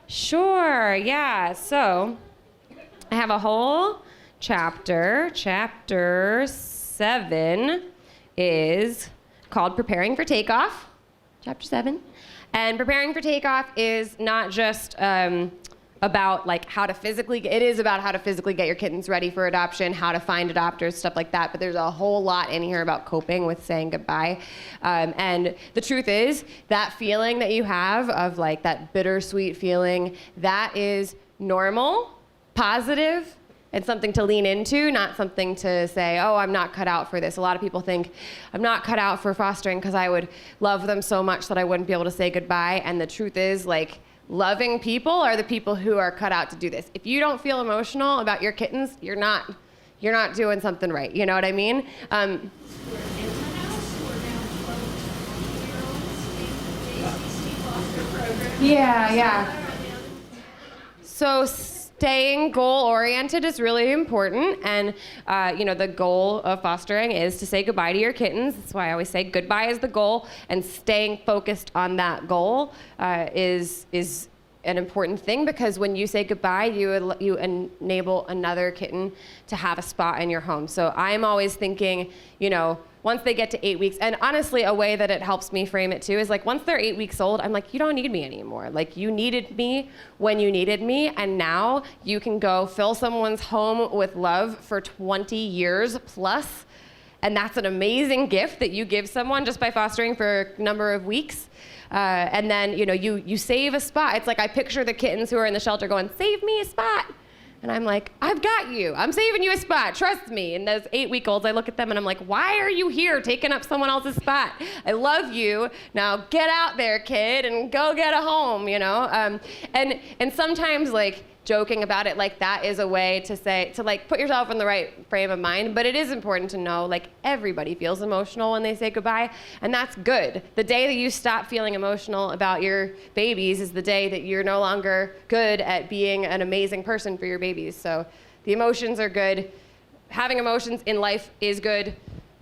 Sure, yeah. So I have a whole chapter. Chapter 7 is called Preparing for Takeoff. Chapter 7. And preparing for takeoff is not just about like how to physically, it is about how to physically get your kittens ready for adoption, how to find adopters, stuff like that. But there's a whole lot in here about coping with saying goodbye. And the truth is that feeling that you have of like that bittersweet feeling, that is normal, positive, and something to lean into, not something to say, oh, I'm not cut out for this. A lot of people think, I'm not cut out for fostering because I would love them so much that I wouldn't be able to say goodbye. And the truth is, like, loving people are the people who are cut out to do this. If you don't feel emotional about your kittens, you're not you're not doing something right. You know what I mean? Yeah. So staying goal-oriented is really important, and the goal of fostering is to say goodbye to your kittens. That's why I always say goodbye is the goal, and staying focused on that goal is an important thing, because when you say goodbye, you enable another kitten to have a spot in your home. So I'm always thinking, once they get to 8 weeks, and honestly, a way that it helps me frame it too is like, once they're 8 weeks old, I'm like, you don't need me anymore. Like, you needed me when you needed me, and now you can go fill someone's home with love for 20 years plus. And that's an amazing gift that you give someone just by fostering for a number of weeks. And then, you save a spot. It's like I picture the kittens who are in the shelter going, save me a spot. And I'm like, I've got you. I'm saving you a spot. Trust me. And those 8-week-olds, I look at them and I'm like, why are you here taking up someone else's spot? I love you. Now get out there, kid, and go get a home, And sometimes, like, joking about it like that is a way to like put yourself in the right frame of mind. But it is important to know, like, everybody feels emotional when they say goodbye, and that's good. The day that you stop feeling emotional about your babies is the day that you're no longer good at being an amazing person for your babies. So the emotions are good. Having emotions in life is good.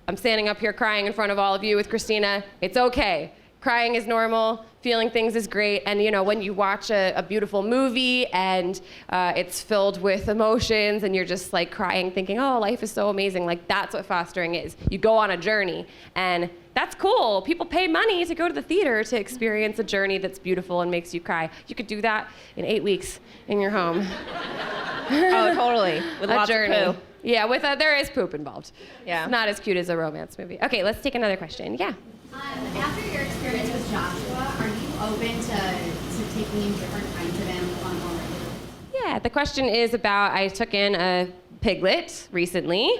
I'm standing up here crying in front of all of you with Christina. It's okay. Crying is normal, feeling things is great, and when you watch a beautiful movie and it's filled with emotions and you're just like crying thinking, oh, life is so amazing, like that's what fostering is. You go on a journey, and that's cool. People pay money to go to the theater to experience a journey that's beautiful and makes you cry. You could do that in 8 weeks in your home. Oh, totally. With lots of poo. Yeah, there is poop involved. Yeah. It's not as cute as a romance movie. Okay, let's take another question. Yeah. After your experience with Joshua, are you open to taking in different kinds of animals on more regularly? Yeah, the question is about, I took in a piglet recently,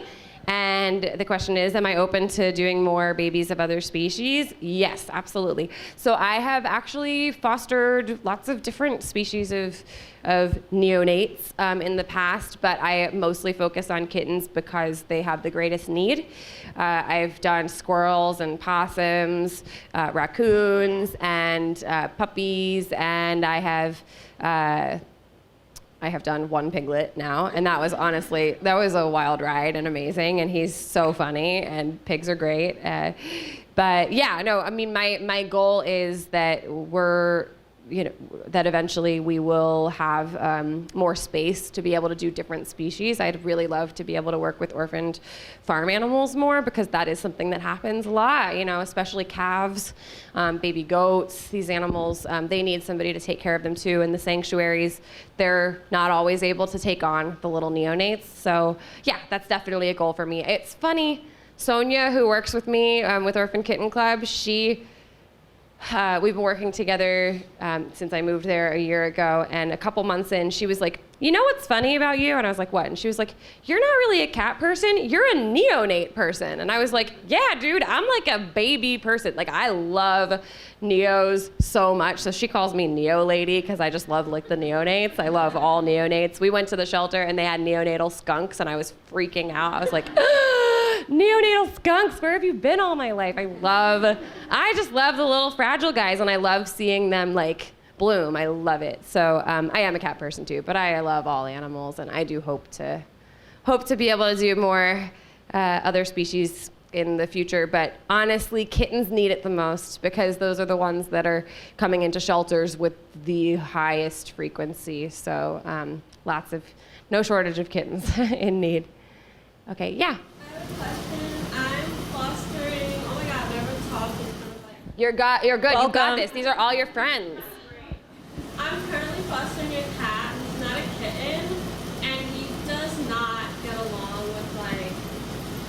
and the question is, am I open to doing more babies of other species? Yes, absolutely. So I have actually fostered lots of different species of neonates in the past, but I mostly focus on kittens because they have the greatest need. I've done squirrels and possums, raccoons, and puppies, and I have done one piglet now, and that was a wild ride and amazing, and he's so funny, and pigs are great. But yeah, no, I mean, my goal is that that eventually we will have more space to be able to do different species. I'd really love to be able to work with orphaned farm animals more, because that is something that happens a lot, especially calves, baby goats. These animals, they need somebody to take care of them too. In the sanctuaries, they're not always able to take on the little neonates. So yeah, that's definitely a goal for me. It's funny, Sonia, who works with me with Orphan Kitten Club, we've been working together since I moved there a year ago, and a couple months in, she was like, you know what's funny about you? And I was like, what? And she was like, you're not really a cat person, you're a neonate person. And I was like, yeah, dude, I'm like a baby person. Like, I love neos so much. So she calls me Neo Lady because I just love like the neonates. I love all neonates. We went to the shelter and they had neonatal skunks, and I was freaking out. I was like, neonatal skunks, where have you been all my life? I just love the little fragile guys, and I love seeing them like bloom. I love it. So I am a cat person too, but I love all animals, and I do hope to be able to do more other species in the future. But honestly, kittens need it the most, because those are the ones that are coming into shelters with the highest frequency. So no shortage of kittens in need. Okay, yeah. I'm fostering. Oh my God, never talked in front of like. You're good. Welcome. You got this. These are all your friends. I'm currently fostering a cat. He's not a kitten, and he does not get along with like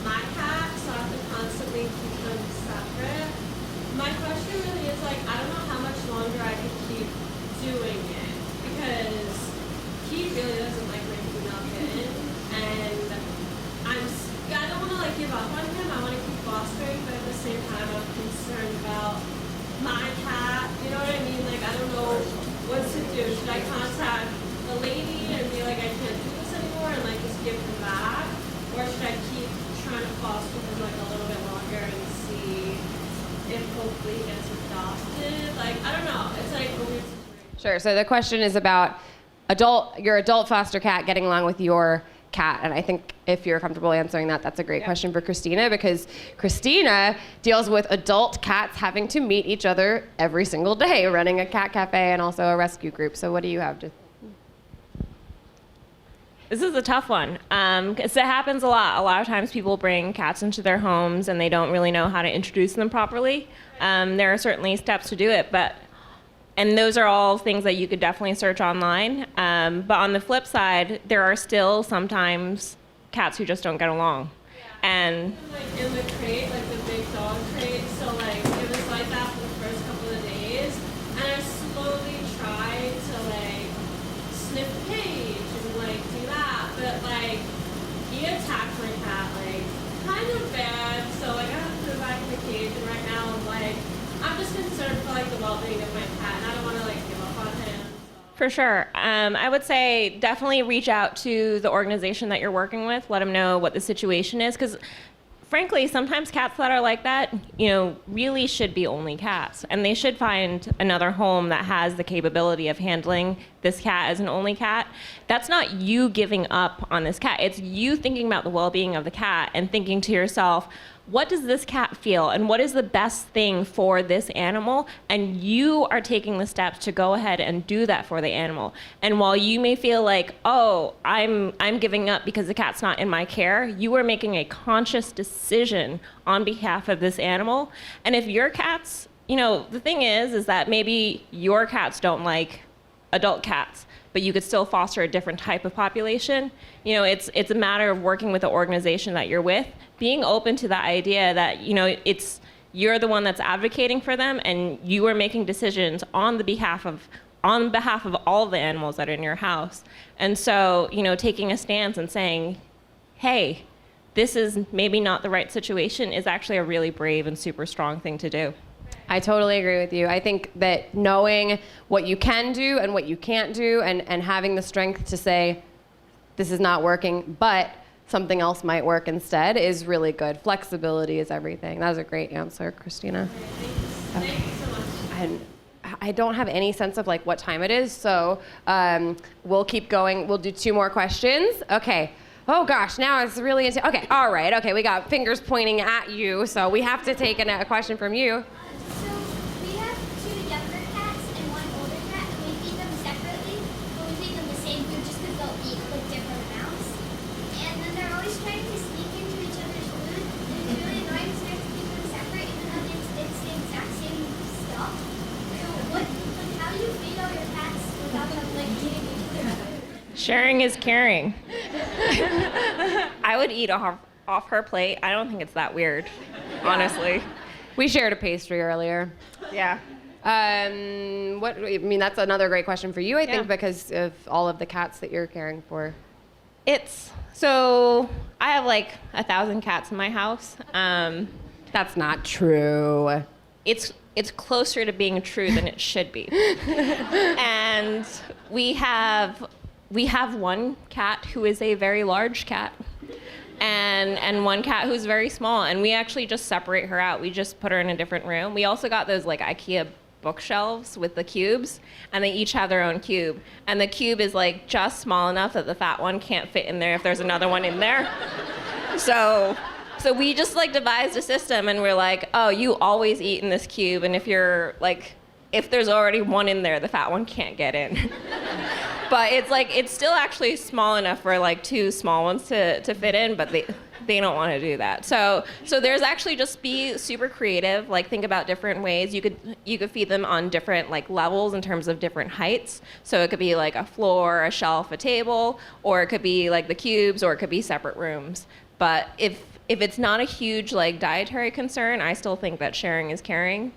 my cat, so I have to constantly keep them separate. My question really is like, I don't know how much longer I can keep doing it, because he really doesn't like my female kitten, and I don't want to like give up on him. I want to keep fostering, but at the same time, I'm concerned about my cat. You know what I mean? Like, I don't know what to do. Should I contact hopefully he gets adopted. Like, I don't know. It's like a weird situation. Sure. So the question is about your adult foster cat getting along with your cat. And I think if you're comfortable answering that, that's a great question for Christina, because Christina deals with adult cats having to meet each other every single day, running a cat cafe and also a rescue group. So what do you have to... This is a tough one, because it happens a lot. A lot of times people bring cats into their homes and they don't really know how to introduce them properly. There are certainly steps to do it, and those are all things that you could definitely search online. But on the flip side, there are still sometimes cats who just don't get along. And Like in the crate, like the big dog crate, so like it was like that for the first couple of days, and I slowly tried to like sniff the cage and like do that, but like he attacked my cat like kind of bad, so like I have to put it back in the cage, and right now I'm just concerned for like the well-being of my cat, and I don't want to like give up on him. for sure, I would say definitely reach out to the organization that you're working with. Let them know what the situation is, because frankly, sometimes cats that are like that, really should be only cats, and they should find another home that has the capability of handling this cat as an only cat. That's not you giving up on this cat. It's you thinking about the well-being of the cat and thinking to yourself, what does this cat feel, and what is the best thing for this animal? And you are taking the steps to go ahead and do that for the animal. And while you may feel like, oh, I'm giving up because the cat's not in my care, you are making a conscious decision on behalf of this animal. And if your cats, the thing is that maybe your cats don't like adult cats, but you could still foster a different type of population. It's a matter of working with the organization that you're with, being open to the idea that, you're the one that's advocating for them, and you are making decisions on behalf of all the animals that are in your house. And so, taking a stance and saying, hey, this is maybe not the right situation is actually a really brave and super strong thing to do. I totally agree with you. I think that knowing what you can do and what you can't do, and having the strength to say, this is not working, but something else might work instead, is really good. Flexibility is everything. That was a great answer, Christina. Thank you so much. And I don't have any sense of like what time it is, so we'll keep going. We'll do 2 more questions. Okay. Oh gosh, now it's really into, okay, all right, okay, we got fingers pointing at you, so we have to take a question from you. So we have 2 younger cats and 1 older cat, and we feed them separately, but we feed them the same food just because they'll eat like different amounts. And then they're always trying to sneak into each other's food, and it's really annoying because we have to keep them separate, even though it's the exact same stuff. So how do you feed all your cats without them like eating each other's food? Sharing is caring. I would eat off her plate. I don't think it's that weird, honestly. We shared a pastry earlier. Yeah. That's another great question for you, I think, because of all of the cats that you're caring for. So I have like 1,000 cats in my house. That's not true. It's closer to being true than it should be. And we have 1 cat who is a very large cat, and 1 cat who's very small, and we actually just separate her out. We just put her in a different room. We also got those like IKEA bookshelves with the cubes, and they each have their own cube, and the cube is like just small enough that the fat one can't fit in there if there's another one in there. So we just like devised a system, and we're like, oh, you always eat in this cube, and if there's already one in there, the fat one can't get in. But it's still actually small enough for like 2 small ones to fit in, but they don't want to do that. So there's actually, just be super creative, like think about different ways. You could feed them on different like levels in terms of different heights. So it could be like a floor, a shelf, a table, or it could be like the cubes, or it could be separate rooms. But if it's not a huge like dietary concern, I still think that sharing is caring.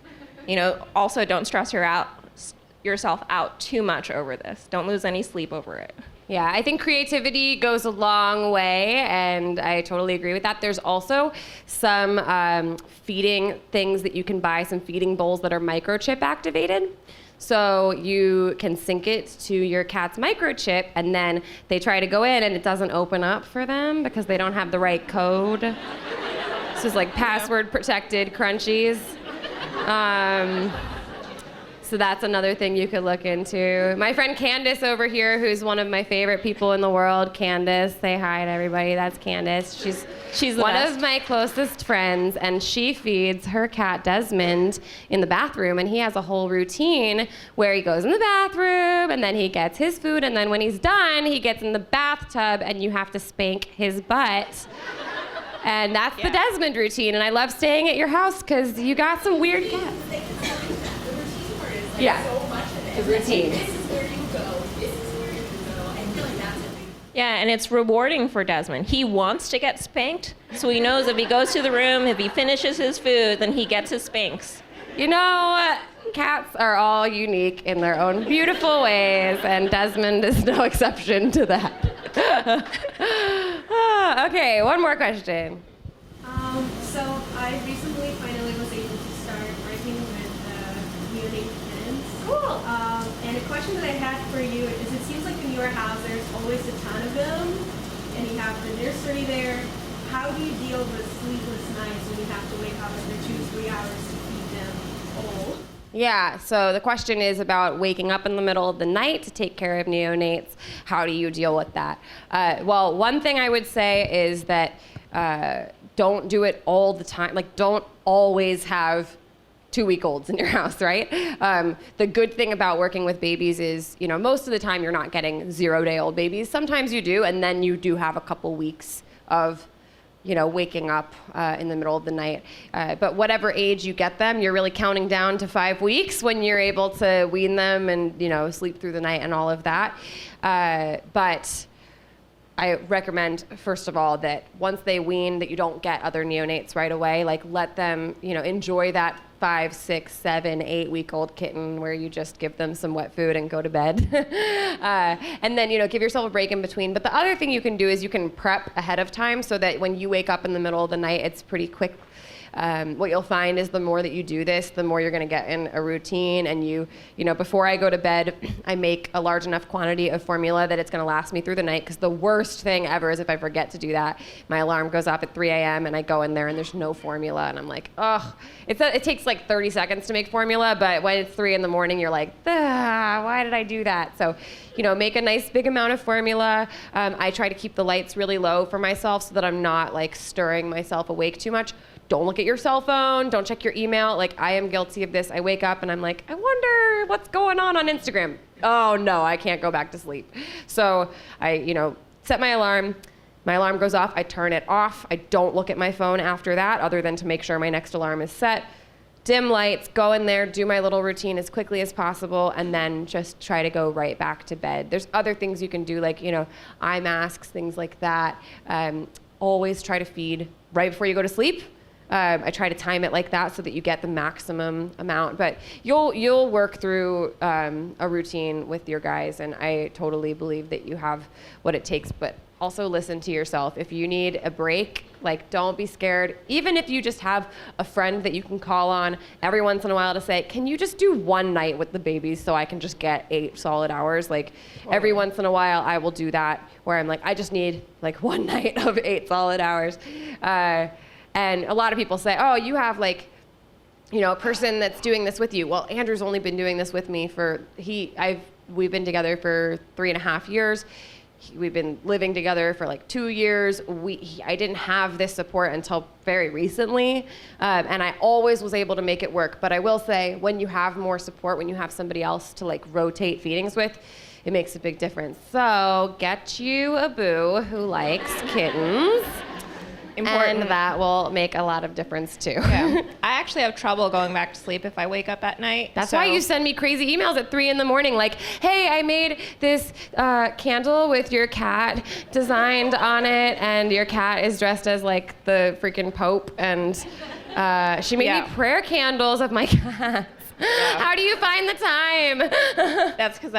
Also don't stress yourself out too much over this. Don't lose any sleep over it. Yeah, I think creativity goes a long way, and I totally agree with that. There's also some feeding things that you can buy, some feeding bowls that are microchip activated. So you can sync it to your cat's microchip, and then they try to go in and it doesn't open up for them because they don't have the right code. This is like password protected crunchies. So that's another thing you could look into. My friend Candace over here, who's one of my favorite people in the world, Candace, say hi to everybody. That's Candace. She's the one best. of my closest friends, and she feeds her cat Desmond in the bathroom, and he has a whole routine where he goes in the bathroom, and then he gets his food, and then when he's done, he gets in the bathtub, and you have to spank his butt. And that's the Desmond routine, and I love staying at your house because you got some weird cats. Yeah, the routine. This is where you go. This is where you go. I feel like that's a big. Yeah, and it's rewarding for Desmond. He wants to get spanked, so he knows if he goes to the room, if he finishes his food, then he gets his spanks. You know, cats are all unique in their own beautiful ways, and Desmond is no exception to that. Okay, one more question. So I recently finally was able to start working with neonate kittens. Cool. And a question that I had for you is, it seems like in your house there's always a ton of them, and you have the nursery there. How do you deal with sleepless nights when you have to wake up every 2-3 hours to feed them all? Yeah, so the question is about waking up in the middle of the night to take care of neonates. How do you deal with that? Well, one thing I would say is that don't do it all the time. Like, don't always have 2-week-olds in your house, right? The good thing about working with babies is, you know, most of the time you're not getting 0-day-old babies. Sometimes you do, and then you do have a couple weeks of, you know, waking up in the middle of the night. But whatever age you get them, you're really counting down to 5 weeks when you're able to wean them and, you know, sleep through the night and all of that. But I recommend, first of all, that once they wean, that you don't get other neonates right away. Like, let them, you know, enjoy that 5, 6, 7, 8-week-old kitten where you just give them some wet food and go to bed. And then, you know, give yourself a break in between. But the other thing you can do is you can prep ahead of time so that when you wake up in the middle of the night, it's pretty quick. What you'll find is the more that you do this, the more you're going to get in a routine. And you know, before I go to bed, I make a large enough quantity of formula that it's going to last me through the night. Because the worst thing ever is if I forget to do that. My alarm goes off at 3 a.m. and I go in there and there's no formula. And I'm like, ugh. It takes like 30 seconds to make formula, but when it's 3 in the morning, you're like, why did I do that? So, you know, make a nice big amount of formula. I try to keep the lights really low for myself so that I'm not like stirring myself awake too much. Don't look at your cell phone. Don't check your email. Like, I am guilty of this. I wake up and I'm like, I wonder what's going on Instagram. Oh no, I can't go back to sleep. So I, you know, set my alarm. My alarm goes off. I turn it off. I don't look at my phone after that, other than to make sure my next alarm is set. Dim lights, go in there, do my little routine as quickly as possible, and then just try to go right back to bed. There's other things you can do, like, you know, eye masks, things like that. Always try to feed right before you go to sleep. I try to time it like that so that you get the maximum amount. But you'll work through a routine with your guys, and I totally believe that you have what it takes. But also listen to yourself. If you need a break, like, don't be scared. Even if you just have a friend that you can call on every once in a while to say, can you just do one night with the babies so I can just get 8 solid hours? Like, every once in a while I will do that where I'm like, I just need like one night of 8 solid hours. And a lot of people say, oh, you have like, you know, a person that's doing this with you. Well, Andrew's only been doing this with me we've been together for 3.5 years. We've been living together for like 2 years. I didn't have this support until very recently, and I always was able to make it work. But I will say, when you have more support, when you have somebody else to like rotate feedings with, it makes a big difference. So get you a boo who likes kittens. Important. And that will make a lot of difference too. Yeah. I actually have trouble going back to sleep if I wake up at night. That's why you send me crazy emails at 3 in the morning, like, hey, I made this candle with your cat designed on it, and your cat is dressed as like the freaking Pope, and she made me prayer candles of my cats. Yeah. How do you find the time? That's because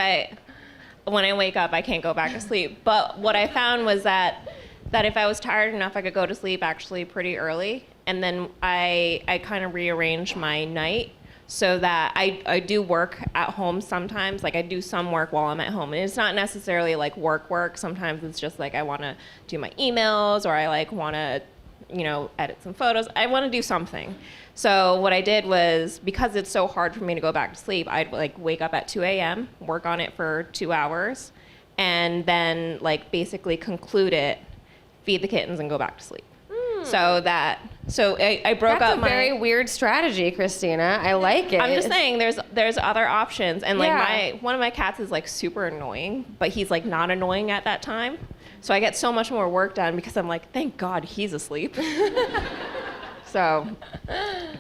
when I wake up, I can't go back to sleep. But what I found was that if I was tired enough, I could go to sleep actually pretty early. And then I kind of rearrange my night so that I do work at home sometimes. Like, I do some work while I'm at home. And it's not necessarily like work. Sometimes it's just like I want to do my emails, or I like want to edit some photos. I want to do something. So what I did was, because it's so hard for me to go back to sleep, I'd wake up at 2 a.m., work on it for 2 hours, and then basically conclude it, feed the kittens, and go back to sleep. So I broke That's up a very weird strategy, Christina. I like it. I'm just saying there's other options, and one of my cats is super annoying, but he's not annoying at that time. So I get so much more work done because I'm thank God he's asleep. So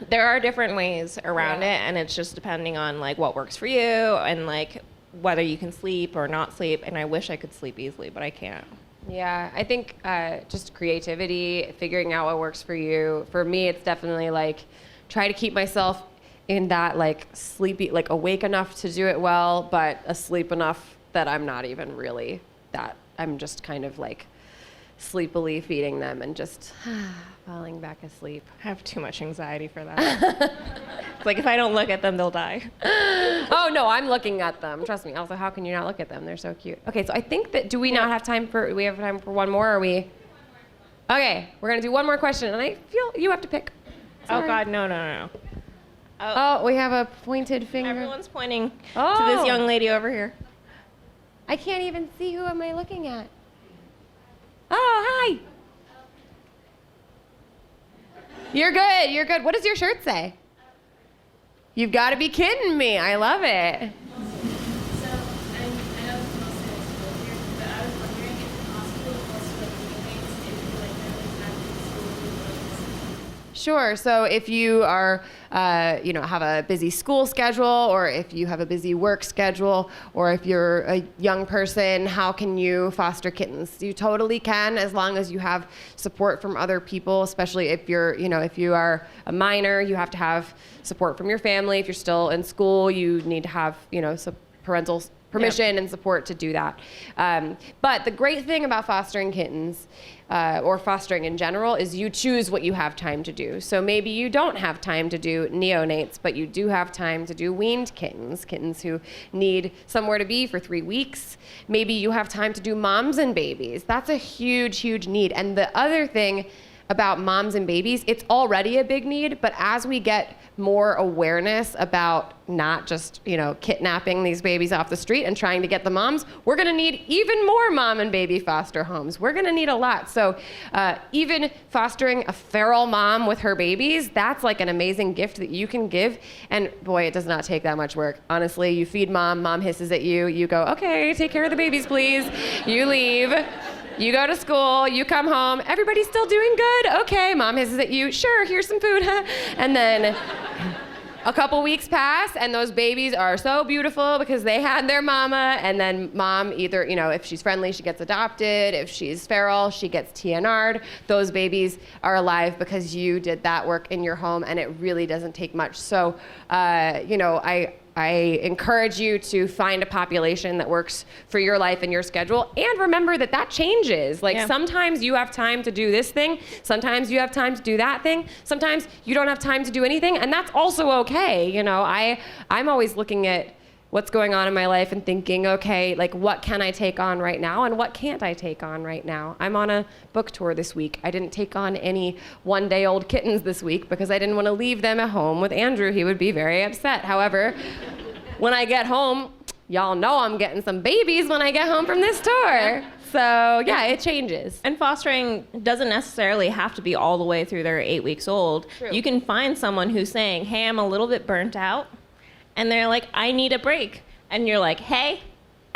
there are different ways around it, and it's just depending on what works for you and whether you can sleep or not sleep. And I wish I could sleep easily, but I can't. Yeah, I think just creativity, figuring out what works for you. For me, it's definitely try to keep myself in that sleepy, awake enough to do it well, but asleep enough that I'm not even really that. I'm just kind of sleepily feeding them and just falling back asleep. I have too much anxiety for that. It's if I don't look at them, they'll die. Oh no, I'm looking at them. Trust me. Also, how can you not look at them? They're so cute. Okay, so I think that do we have time for one more? Or are we? Okay, we're gonna do one more question, and I feel you have to pick. Sorry. Oh God, no. Oh, we have a pointed finger. Everyone's pointing to this young lady over here. I can't even see who am I looking at. Oh, hi. You're good. You're good. What does your shirt say? You've got to be kidding me. I love it. So, I know it's mostly school here, but I was wondering if it's possible to also neonates if you really have to school. Sure. So if you are, have a busy school schedule, or if you have a busy work schedule, or if you're a young person, how can you foster kittens? You totally can, as long as you have support from other people, especially if if you are a minor, you have to have support from your family. If you're still in school, you need to have, parental permission and support to do that. But the great thing about fostering kittens, or fostering in general, is you choose what you have time to do. So maybe you don't have time to do neonates, but you do have time to do weaned kittens who need somewhere to be for 3 weeks. Maybe you have time to do moms and babies. That's a huge, huge need. And the other thing about moms and babies, it's already a big need, but as we get more awareness about not just, kidnapping these babies off the street and trying to get the moms, we're gonna need even more mom and baby foster homes. We're gonna need a lot. So even fostering a feral mom with her babies, that's an amazing gift that you can give. And boy, it does not take that much work. Honestly, you feed mom hisses at you, you go, okay, take care of the babies, please. You leave. You go to school, you come home, everybody's still doing good? Okay, mom hisses at you, sure, here's some food, huh? And then a couple weeks pass, and those babies are so beautiful because they had their mama, and then mom either, if she's friendly, she gets adopted. If she's feral, she gets TNR'd. Those babies are alive because you did that work in your home, and it really doesn't take much. So, I encourage you to find a population that works for your life and your schedule, and remember that changes. Sometimes you have time to do this thing, sometimes you have time to do that thing, sometimes you don't have time to do anything, and that's also okay. I'm always looking at what's going on in my life and thinking, okay, what can I take on right now and what can't I take on right now? I'm on a book tour this week. I didn't take on any one-day-old kittens this week because I didn't want to leave them at home with Andrew. He would be very upset. However, when I get home, y'all know I'm getting some babies when I get home from this tour. So yeah, it changes. And fostering doesn't necessarily have to be all the way through they're 8 weeks old. True. You can find someone who's saying, hey, I'm a little bit burnt out. And they're like, I need a break. And you're like, hey,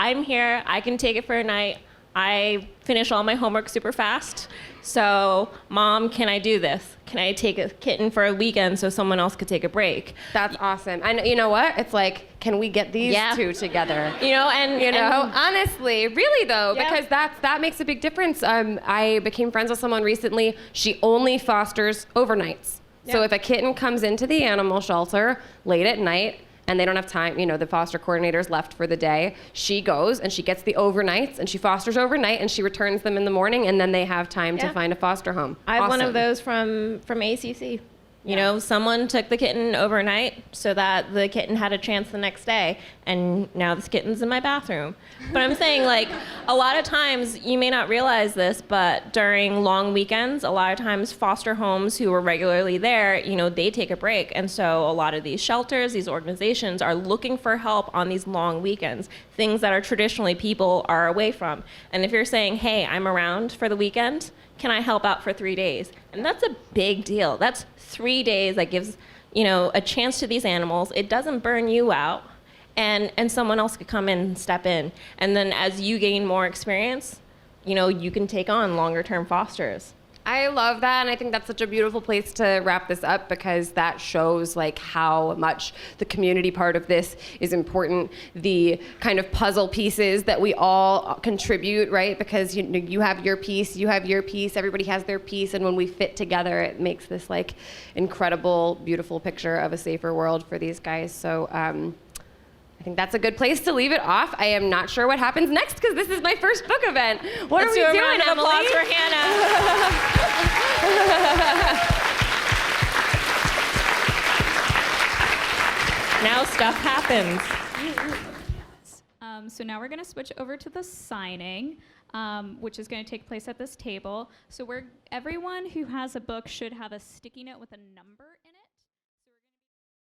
I'm here. I can take it for a night. I finish all my homework super fast. So, Mom, can I do this? Can I take a kitten for a weekend so someone else could take a break? That's awesome. And you know what? It's can we get these two together? Honestly, really though, because that makes a big difference. I became friends with someone recently. She only fosters overnights. Yeah. So if a kitten comes into the animal shelter late at night, and they don't have time, the foster coordinator's left for the day, she goes and she gets the overnights and she fosters overnight and she returns them in the morning, and then they have time to find a foster home. I have one of those from ACC. You know, someone took the kitten overnight so that the kitten had a chance the next day, and now this kitten's in my bathroom. But I'm saying, like, a lot of times, you may not realize this, but during long weekends, a lot of times foster homes who are regularly there, you know, they take a break. And so a lot of these shelters, these organizations are looking for help on these long weekends, things that are traditionally people are away from. And if you're saying, hey, I'm around for the weekend, can I help out for 3 days? And that's a big deal. That's 3 days that gives, you know, a chance to these animals. It doesn't burn you out, and someone else could come in and step in. And then as you gain more experience, you know, you can take on longer term fosters. I love that, and I think that's such a beautiful place to wrap this up, because that shows like how much the community part of this is important, the kind of puzzle pieces that we all contribute, right? Because you have your piece, you have your piece, everybody has their piece, and when we fit together, it makes this like incredible, beautiful picture of a safer world for these guys. So I think that's a good place to leave it off. I am not sure what happens next, because this is my first book event. What Let's are we do a doing, round of Emily? applause for Hannah. Now stuff happens. So now we're going to switch over to the signing, which is going to take place at this table. So everyone who has a book should have a sticky note with a number in